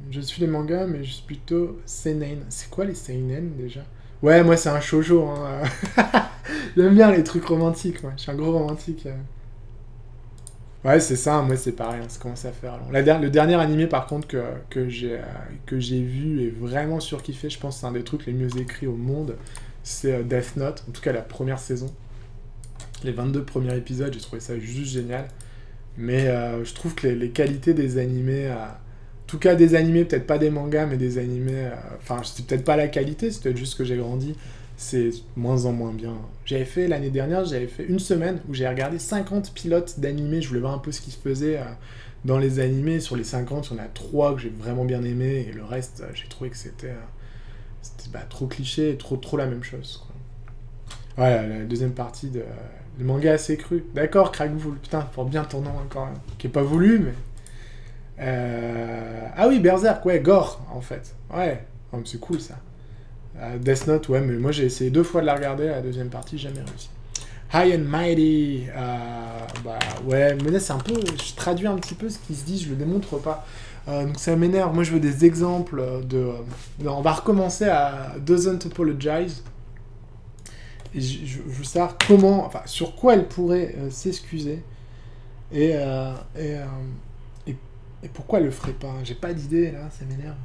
Je suis les mangas, mais je suis plutôt seinen. C'est quoi les seinen, déjà? Ouais, moi, c'est un shoujo, hein. J'aime bien les trucs romantiques, moi. Je suis un gros romantique. Ouais, c'est ça, moi c'est pareil, ça commence à faire long. Le dernier animé par contre que j'ai vu et vraiment surkiffé, je pense que c'est un des trucs les mieux écrits au monde, c'est Death Note, en tout cas la première saison. Les 22 premiers épisodes, j'ai trouvé ça juste génial. Mais je trouve que les qualités des animés, en tout cas des animés, peut-être pas des mangas, mais des animés, enfin c'est peut-être pas la qualité, c'est peut-être juste que j'ai grandi. C'est moins en moins bien. L'année dernière, j'avais fait une semaine où j'ai regardé 50 pilotes d'animés. Je voulais voir un peu ce qui se faisait dans les animés. Sur les 50, il y en a 3 que j'ai vraiment bien aimé. Et le reste, j'ai trouvé que c'était trop cliché et trop la même chose, quoi. Ouais, la deuxième partie de... le manga assez cru. D'accord, Crackvool. Putain, pour bien ton nom encore. Hein, qui est pas voulu, mais... Ah oui, Berserk, ouais, Gore, en fait. Ouais, oh, c'est cool, ça. Death Note, ouais, mais moi j'ai essayé 2 fois de la regarder, la deuxième partie, jamais réussi. High and Mighty, bah ouais, mais là c'est un peu, je traduis un petit peu ce qui se dit, je le démontre pas. Donc ça m'énerve, moi je veux des exemples on va recommencer à Doesn't Apologize. Et je veux savoir comment, enfin sur quoi elle pourrait s'excuser. Et pourquoi elle le ferait pas. J'ai pas d'idée là, ça m'énerve.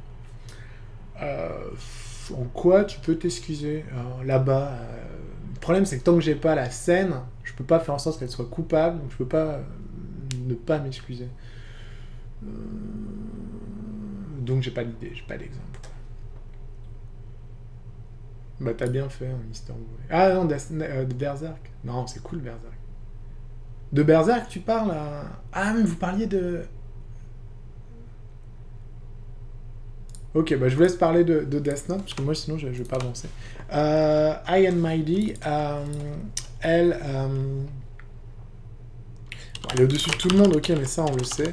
En quoi tu peux t'excuser là-bas le problème c'est que tant que j'ai pas la scène, je peux pas faire en sorte qu'elle soit coupable, donc je peux pas ne pas m'excuser. Donc j'ai pas d'idée, j'ai pas d'exemple. Bah t'as bien fait, hein, Mister Wu. Ah non, de Berserk. Non, c'est cool Berserk. De Berserk tu parles Ah mais vous parliez de... Ok, bah je vous laisse parler de Death Note, parce que moi sinon je vais pas avancer. High and Mighty, elle... Bon, elle est au-dessus de tout le monde, ok, mais ça on le sait.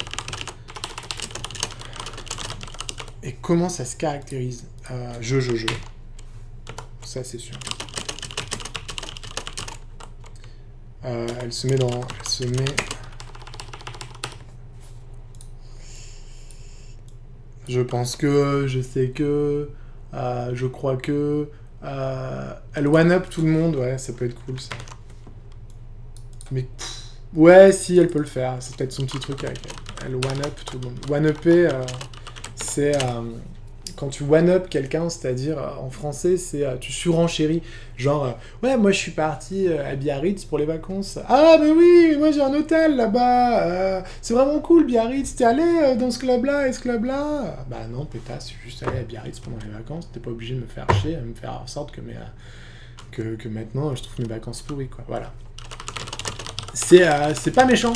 Et comment ça se caractérise Je. Ça c'est sûr. Elle se met dans... Elle se met... Je pense que, je sais que, je crois que, elle one-up tout le monde, ouais, ça peut être cool ça. Mais, ouais, si, elle peut le faire, c'est peut-être son petit truc avec elle. Elle one-up tout le monde. One-upper, c'est quand tu one-up quelqu'un, c'est-à-dire, en français, c'est tu surenchéris. Genre, ouais, moi je suis parti à Biarritz pour les vacances. Ah, mais oui, moi j'ai un hôtel là-bas. C'est vraiment cool, Biarritz. T'es allé dans ce club-là et ce club-là? Bah non, pétasse, je suis juste allé à Biarritz pendant les vacances. T'es pas obligé de me faire chier, de me faire en sorte que maintenant je trouve mes vacances pourries, quoi. Voilà. C'est pas méchant,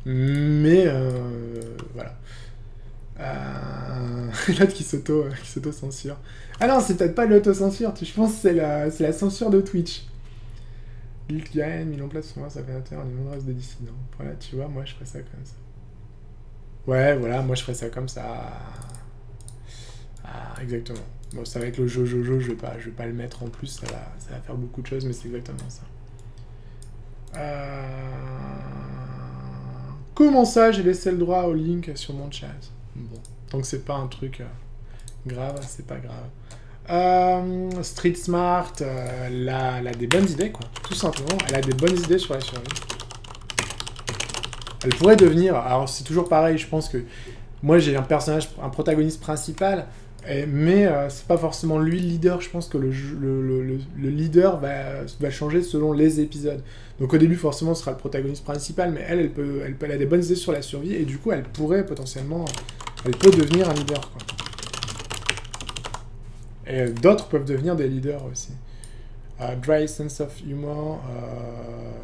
mais voilà. L'autre qui s'auto-censure. Ah non, c'est peut-être pas l'autocensure, je pense que c'est la censure de Twitch. Il gagne, il en place son ça fait l'intérieur du monde reste des dissidents. Voilà, tu vois, moi je ferais ça comme ça. Ouais, voilà, moi je ferais ça comme ça. Ah, exactement. Bon, c'est avec le Jojojo, je vais pas le mettre en plus, ça va faire beaucoup de choses, mais c'est exactement ça. Comment ça, j'ai laissé le droit au link sur mon chat? Bon, tant que c'est pas un truc grave, c'est pas grave. Street Smart, elle a des bonnes idées, quoi. Tout simplement, elle a des bonnes idées sur la survie. Elle pourrait devenir... Alors, c'est toujours pareil, je pense que... Moi, j'ai un personnage, un protagoniste principal, mais c'est pas forcément lui le leader. Je pense que le leader va changer selon les épisodes. Donc au début, forcément, ce sera le protagoniste principal, mais elle a des bonnes idées sur la survie, et du coup, elle pourrait potentiellement... Elle peut devenir un leader, quoi. Et d'autres peuvent devenir des leaders aussi. Dry sense of humor,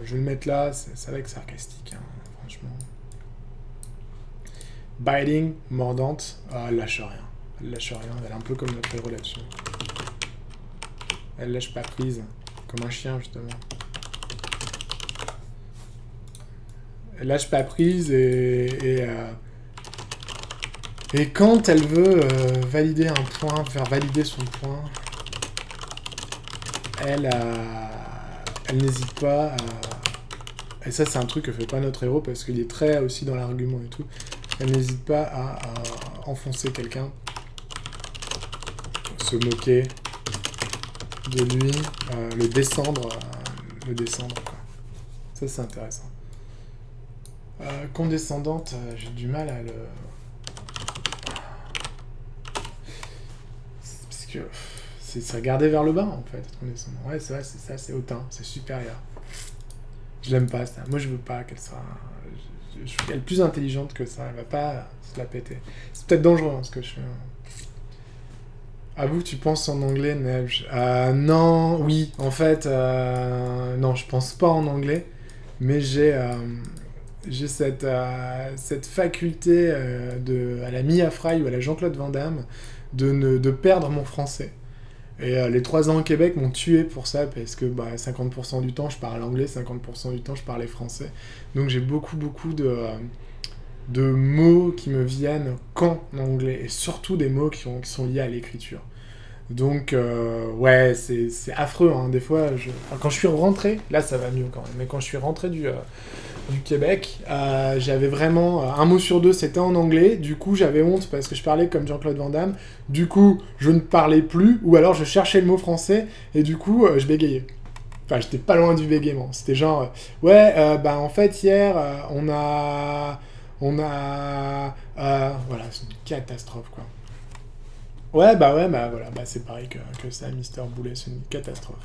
je vais le mettre là, ça va être sarcastique, hein, franchement. Biting, mordante, elle lâche rien. Elle lâche rien, elle est un peu comme notre héros là-dessus. Elle lâche pas prise, comme un chien justement. Elle lâche pas prise et quand elle veut valider un point, faire valider son point, elle n'hésite pas à... Et ça c'est un truc que fait pas notre héros parce qu'il est très aussi dans l'argument et tout. Elle n'hésite pas à enfoncer quelqu'un, se moquer de lui, le descendre, quoi. Ça c'est intéressant. Condescendante, j'ai du mal à le... Parce que c'est regarder vers le bas en fait, être condescendant. Ouais c'est vrai, c'est ça, c'est hautain, c'est supérieur. Je l'aime pas ça, moi je veux pas qu'elle soit... Elle est plus intelligente que ça, elle va pas se la péter. C'est peut-être dangereux hein, ce que je fais. Avoue que tu penses en anglais, Neige. Non, oui, en fait, non, je pense pas en anglais, mais j'ai cette faculté à la Mia Fry ou à la Jean-Claude Van Damme de perdre mon français. Et les 3 ans au Québec m'ont tué pour ça, parce que 50% du temps je parle anglais, 50% du temps je parlais français. Donc j'ai beaucoup de mots qui me viennent qu'en anglais, et surtout des mots qui sont liés à l'écriture. Donc ouais, c'est affreux, hein. Des fois, enfin, quand je suis rentré, là ça va mieux quand même, mais quand je suis rentré du Québec, j'avais vraiment un mot sur 2 c'était en anglais, du coup j'avais honte parce que je parlais comme Jean-Claude Van Damme, du coup je ne parlais plus, ou alors je cherchais le mot français, et du coup je bégayais. Enfin j'étais pas loin du bégaiement, c'était genre, ouais, en fait hier voilà, c'est une catastrophe quoi. Ouais, voilà, c'est pareil que ça, Mister Boulet, c'est une catastrophe.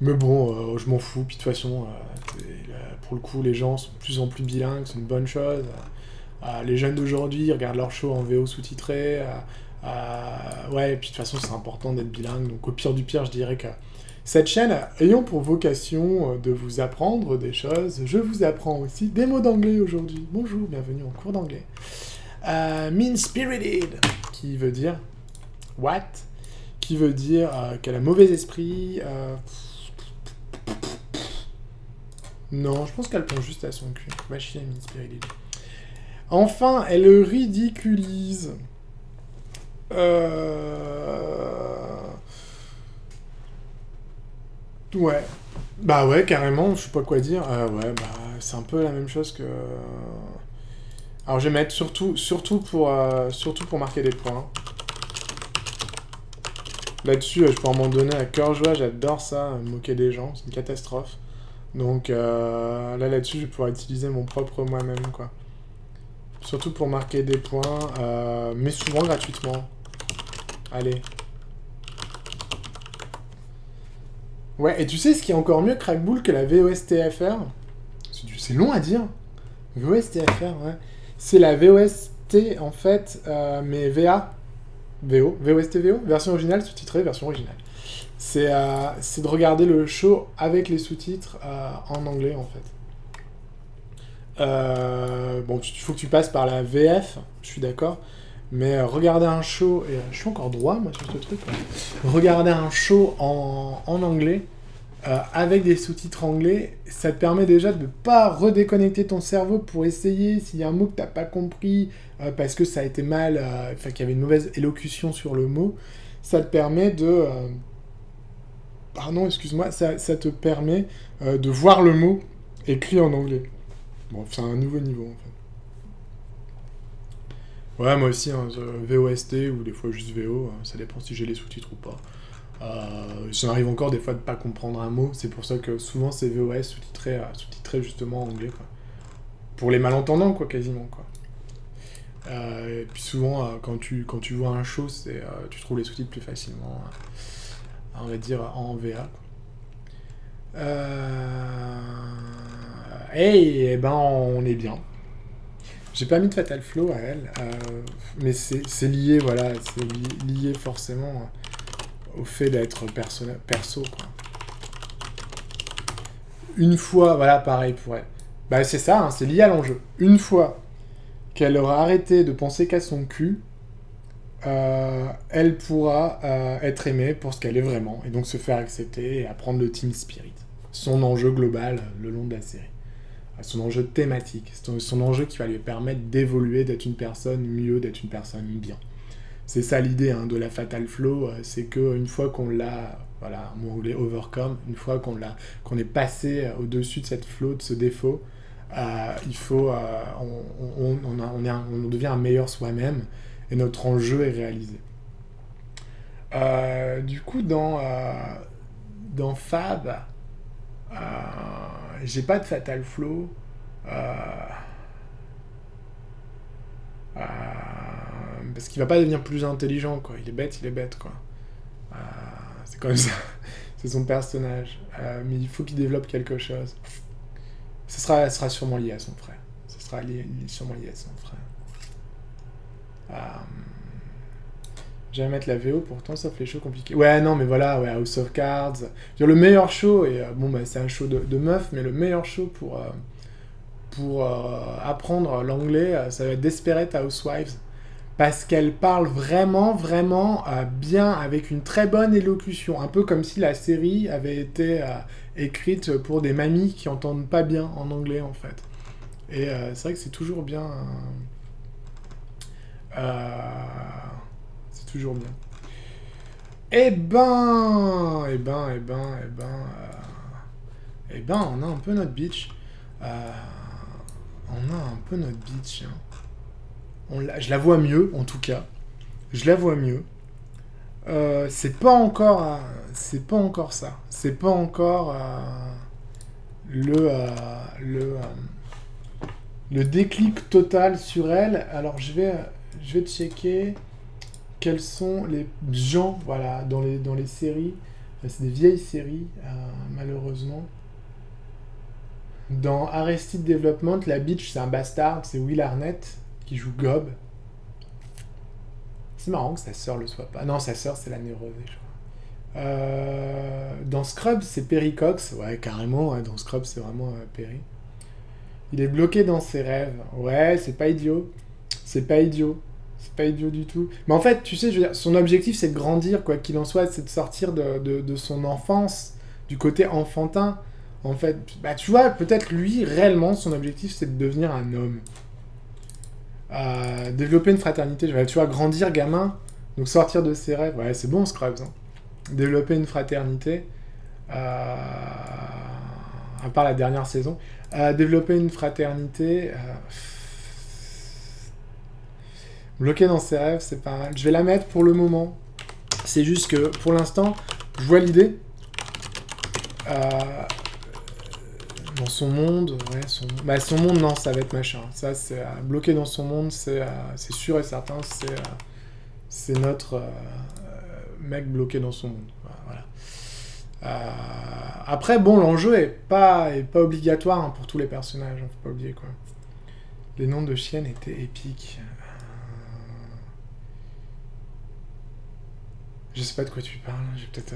Mais bon, je m'en fous, puis de toute façon, pour le coup, les gens sont de plus en plus bilingues, c'est une bonne chose. Les jeunes d'aujourd'hui regardent leur show en VO sous-titré. Ouais, et puis de toute façon, c'est important d'être bilingue, donc au pire du pire, je dirais que cette chaîne ayant pour vocation de vous apprendre des choses, je vous apprends aussi des mots d'anglais aujourd'hui. Bonjour, bienvenue en cours d'anglais. Mean-spirited, qui veut dire... What? Qui veut dire qu'elle a mauvais esprit. Non, je pense qu'elle pense juste à son cul. Va chier, Mean-spirited. Enfin, elle ridiculise. Ouais. Bah ouais, carrément, je sais pas quoi dire. Ouais, c'est un peu la même chose que... Alors je vais mettre surtout pour marquer des points. Là-dessus, je peux en m'en donner à cœur joie, j'adore ça, me moquer des gens, c'est une catastrophe. Donc là-dessus, je vais pouvoir utiliser mon propre moi-même, quoi. Surtout pour marquer des points, mais souvent gratuitement. Allez. Ouais, et tu sais ce qui est encore mieux Crackbull que la VOSTFR? C'est long à dire. VOSTFR, ouais. C'est la VOST, en fait, mais VA. VOST-VO, version originale, sous-titrée, version originale. C'est de regarder le show avec les sous-titres en anglais, en fait. Bon, il faut que tu passes par la VF, je suis d'accord, mais regarder un show, et je suis encore droit, moi, sur ce truc, ouais. Regarder un show en anglais, avec des sous-titres anglais, ça te permet déjà de ne pas redéconnecter ton cerveau pour essayer s'il y a un mot que tu n'as pas compris parce que ça a été mal, enfin qu'il y avait une mauvaise élocution sur le mot. Ça te permet de... pardon, excuse-moi, ça te permet de voir le mot écrit en anglais. Bon, c'est un nouveau niveau en fait. Ouais, moi aussi, hein, VOST ou des fois juste VO, ça dépend si j'ai les sous-titres ou pas. Ça m'arrive encore des fois de pas comprendre un mot, c'est pour ça que souvent c'est VOS sous-titré justement en anglais, quoi. Pour les malentendants, quoi, quasiment, quoi. Et puis souvent, quand tu vois un show, tu trouves les sous-titres plus facilement, on va dire, en VA, quoi. Et ben, on est bien. J'ai pas mis de Fatal Flow à elle, mais c'est lié, voilà, c'est lié forcément au fait d'être perso, quoi. Une fois, voilà, pareil pour elle. Bah c'est ça, hein, c'est lié à l'enjeu. Une fois qu'elle aura arrêté de penser qu'à son cul, elle pourra être aimée pour ce qu'elle est vraiment, et donc se faire accepter et apprendre le team spirit. Son enjeu global le long de la série. Son enjeu thématique, son enjeu qui va lui permettre d'évoluer, d'être une personne mieux, d'être une personne bien. C'est ça l'idée, hein, de la Fatal Flow, c'est qu'une fois qu'on l'a, voilà, on voulait overcome, une fois qu'on est passé au-dessus de cette flow, de ce défaut, il faut, on devient un meilleur soi-même, et notre enjeu est réalisé. Du coup, dans Fab, j'ai pas de Fatal Flow. Parce qu'il va pas devenir plus intelligent, quoi. Il est bête, quoi. C'est comme ça. C'est son personnage. Mais il faut qu'il développe quelque chose. Ce sera sûrement lié à son frère. Ce sera sûrement lié à son frère. J'allais mettre la VO pourtant, sauf les shows compliqués. Ouais, non, mais voilà, ouais, House of Cards. Le meilleur show, et bon, bah, c'est un show de meuf, mais le meilleur show pour apprendre l'anglais, ça va être Desperate Housewives. Parce qu'elle parle vraiment, vraiment bien, avec une très bonne élocution. Un peu comme si la série avait été écrite pour des mamies qui entendent pas bien en anglais, en fait. Et c'est vrai que c'est toujours bien... c'est toujours bien. Eh ben, on a un peu notre bitch. Je la vois mieux, en tout cas. Je la vois mieux. C'est pas encore ça. C'est pas encore le déclic total sur elle. Alors je vais checker quels sont les gens, voilà, dans les séries. C'est des vieilles séries, malheureusement. Dans Arrested Development, la bitch, c'est un bastard, c'est Will Arnett qui joue Gob. C'est marrant que sa sœur le soit pas. Non, sa sœur, c'est la névrosée, je crois. Dans Scrubs, c'est Perry Cox. Ouais, carrément, ouais, dans Scrubs, c'est vraiment Perry. Il est bloqué dans ses rêves. Ouais, c'est pas idiot. C'est pas idiot. C'est pas idiot du tout. Mais en fait, tu sais, je veux dire, son objectif, c'est de grandir, quoi qu'il en soit, c'est de sortir de son enfance, du côté enfantin. En fait, bah tu vois, peut-être lui, réellement, son objectif, c'est de devenir un homme. Développer une fraternité, tu vois, grandir gamin, donc sortir de ses rêves. Ouais, c'est bon, Scrubs. Hein. Développer une fraternité, à part la dernière saison. Développer une fraternité... bloquer dans ses rêves, c'est pas mal. Je vais la mettre pour le moment. C'est juste que, pour l'instant, je vois l'idée. Dans son monde, ouais, son monde, non, ça va être machin. Ça, c'est bloqué dans son monde, c'est sûr et certain, c'est notre mec bloqué dans son monde. Voilà. Après, bon, l'enjeu est pas obligatoire, hein, pour tous les personnages, hein, faut pas oublier, quoi. Les noms de chiennes étaient épiques. Je sais pas de quoi tu parles, j'ai peut-être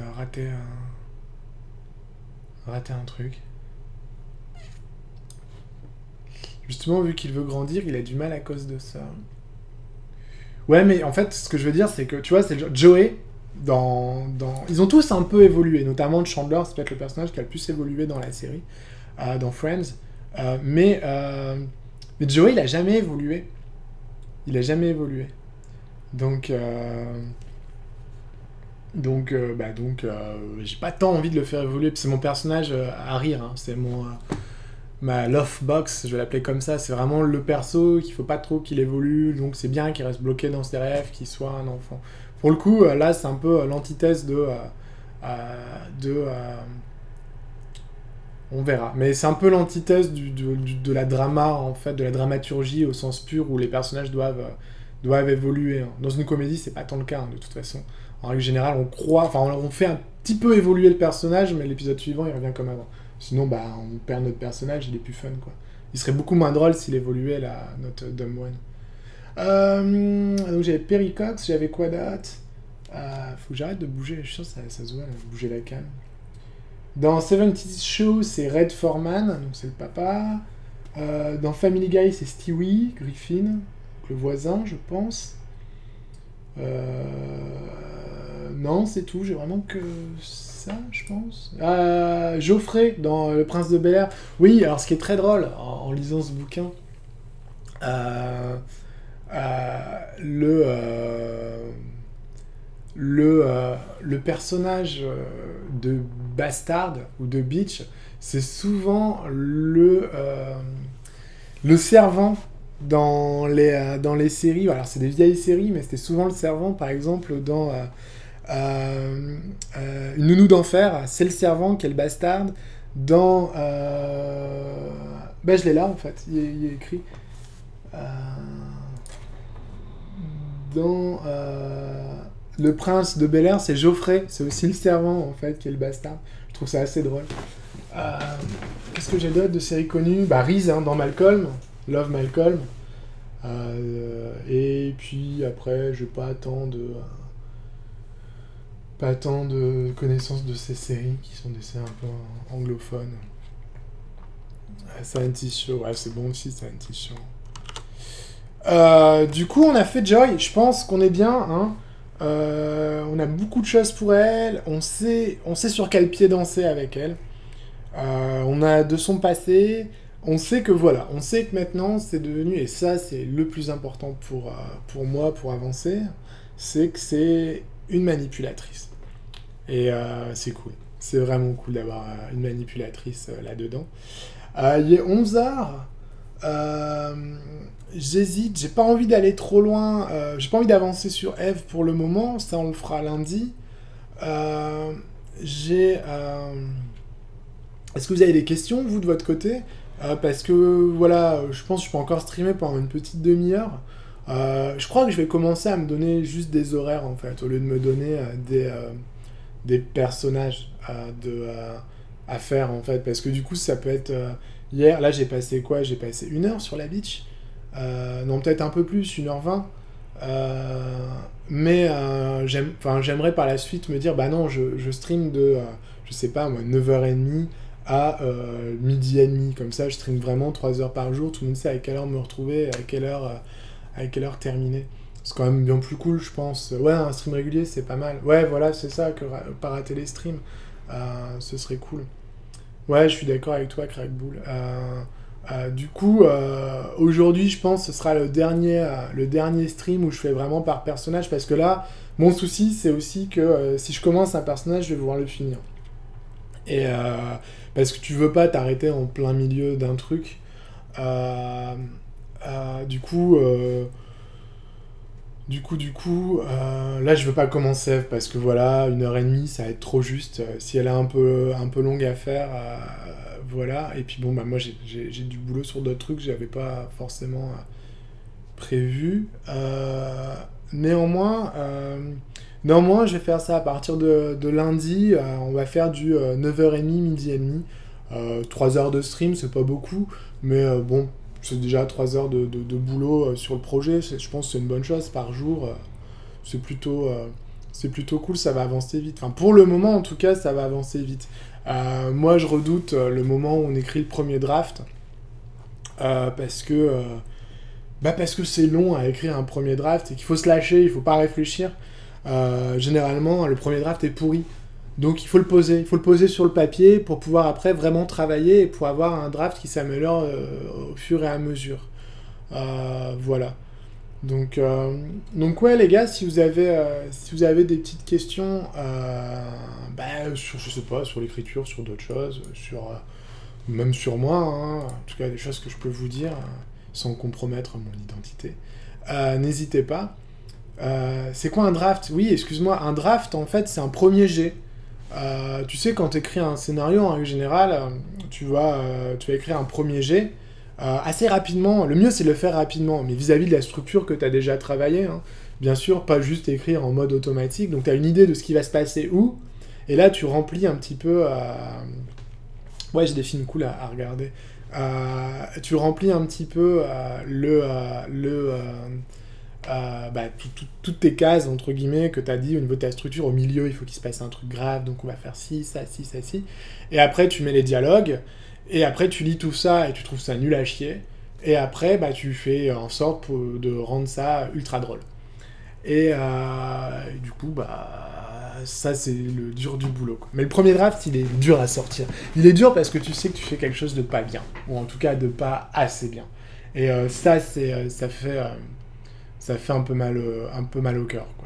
raté un truc. Justement, vu qu'il veut grandir, il a du mal à cause de ça. Ouais, mais en fait, ce que je veux dire, c'est que, tu vois, c'est Joey, Ils ont tous un peu évolué, notamment Chandler, c'est peut-être le personnage qui a le plus évolué dans la série, dans Friends. Mais Joey, il a jamais évolué. Il a jamais évolué. Donc, j'ai pas tant envie de le faire évoluer. Puis c'est mon personnage à rire. Hein. C'est ma love box, je vais l'appeler comme ça. C'est vraiment le perso qu'il faut pas trop qu'il évolue. Donc c'est bien qu'il reste bloqué dans ses rêves, qu'il soit un enfant. Pour le coup, là, c'est un peu l'antithèse on verra. Mais c'est un peu l'antithèse de la drama, en fait, de la dramaturgie au sens pur où les personnages doivent évoluer. Hein. Dans une comédie, c'est pas tant le cas, hein, de toute façon. En règle générale, on fait un petit peu évoluer le personnage, mais l'épisode suivant, il revient comme avant. Sinon, on perd notre personnage, il est plus fun, quoi. Il serait beaucoup moins drôle s'il évoluait, notre Dumb One. Donc j'avais Perry Cox, j'avais quoi d'autre faut que j'arrête de bouger, je suis sûr que ça se voit, bouger la canne. Dans 70's Show, c'est Red Foreman, donc c'est le papa. Dans Family Guy, c'est Stewie Griffin, le voisin, je pense. Non, c'est tout, j'ai vraiment que ça, je pense. Geoffrey, dans Le Prince de Bel-Air. Oui, alors ce qui est très drôle, en lisant ce bouquin, le personnage de Bastard ou de Bitch, c'est souvent le servant dans les séries. Alors c'est des vieilles séries, mais c'était souvent le servant. Par exemple, dans Une nounou d'enfer, c'est le servant qui est le Bastard. Dans... je l'ai là, en fait. Il est écrit. Dans... Le prince de Bel-Air, c'est Geoffrey, c'est aussi le servant en fait qui est le bastard. Je trouve ça assez drôle. Qu'est-ce que j'ai d'autre de séries connues ? Reese hein, dans Malcolm, Love Malcolm. Et puis après, je n'ai pas tant de connaissances de ces séries qui sont des séries un peu anglophones. 70's Show, ouais, c'est bon aussi 70's Show. Du coup, on a fait Joy. Je pense qu'on est bien, hein. On a beaucoup de choses pour elle, on sait sur quel pied danser avec elle, on a de son passé, on sait que maintenant c'est devenu, et ça c'est le plus important pour moi, pour avancer, c'est que c'est une manipulatrice. Et c'est cool, c'est vraiment cool d'avoir une manipulatrice là-dedans. Il est 11h. J'hésite, j'ai pas envie d'aller trop loin, j'ai pas envie d'avancer sur Eve pour le moment, ça on le fera lundi. Est-ce que vous avez des questions, vous, de votre côté parce que, voilà, je pense que je peux encore streamer pendant une petite demi-heure. Je crois que je vais commencer à me donner juste des horaires, en fait, au lieu de me donner des personnages à faire, en fait, parce que du coup, ça peut être... hier, là, j'ai passé quoi ? J'ai passé 1 heure sur la beach. Non, peut-être un peu plus, 1h20. Mais j'aimerais par la suite me dire, non, je stream de, je sais pas moi, 9h30 à 12h30. Comme ça, je stream vraiment 3 heures par jour. Tout le monde sait à quelle heure me retrouver, à quelle heure terminer. C'est quand même bien plus cool, je pense. Ouais, un stream régulier, c'est pas mal. Ouais, voilà, c'est ça, que pas rater les streams. Ce serait cool. Ouais, je suis d'accord avec toi, Crackbull. Du coup, aujourd'hui, je pense que ce sera le dernier stream où je fais vraiment par personnage, parce que là, mon souci, c'est aussi que si je commence un personnage, je vais vouloir le finir. Et parce que tu veux pas t'arrêter en plein milieu d'un truc. Du coup, là, je veux pas commencer, parce que voilà, 1h30, ça va être trop juste. Si elle est un peu longue à faire... voilà, et puis moi j'ai du boulot sur d'autres trucs que j'avais pas forcément prévu. Néanmoins, je vais faire ça à partir de lundi. On va faire du 9h30, 12h30. 3 heures de stream, c'est pas beaucoup, mais c'est déjà 3 heures de boulot sur le projet. Je pense que c'est une bonne chose par jour. C'est plutôt cool, ça va avancer vite. Enfin, pour le moment, en tout cas, ça va avancer vite. Moi, je redoute le moment où on écrit le premier draft, parce que c'est long à écrire un premier draft et qu'il faut se lâcher, il faut pas réfléchir. généralement, le premier draft est pourri. Donc il faut le poser. Il faut le poser sur le papier pour pouvoir après vraiment travailler et pour avoir un draft qui s'améliore au fur et à mesure. Voilà. Donc ouais les gars, si vous avez des petites questions sur, je sais pas, sur l'écriture, sur d'autres choses, même sur moi, hein, en tout cas des choses que je peux vous dire sans compromettre mon identité, n'hésitez pas. C'est quoi un draft? Oui, excuse-moi, un draft en fait c'est un premier jet. Tu sais, quand tu écris un scénario en règle générale, tu vas écrire un premier jet. Assez rapidement, le mieux c'est de le faire rapidement, mais vis-à-vis de la structure que tu as déjà travaillé, hein, bien sûr, pas juste écrire en mode automatique, donc tu as une idée de ce qui va se passer où, et là tu remplis un petit peu... Ouais, j'ai des films cool à regarder. Tu remplis un petit peu toutes tes cases, entre guillemets, que tu as dit au niveau de ta structure. Au milieu, il faut qu'il se passe un truc grave, donc on va faire ci, ça, ci, ça, ci. Et après, tu mets les dialogues, et après, tu lis tout ça, et tu trouves ça nul à chier. Et après, tu fais en sorte de rendre ça ultra drôle. Et du coup, ça, c'est le dur du boulot, quoi. Mais le premier draft, il est dur à sortir. Il est dur parce que tu sais que tu fais quelque chose de pas bien, ou en tout cas de pas assez bien. Et ça fait un peu mal au cœur, quoi.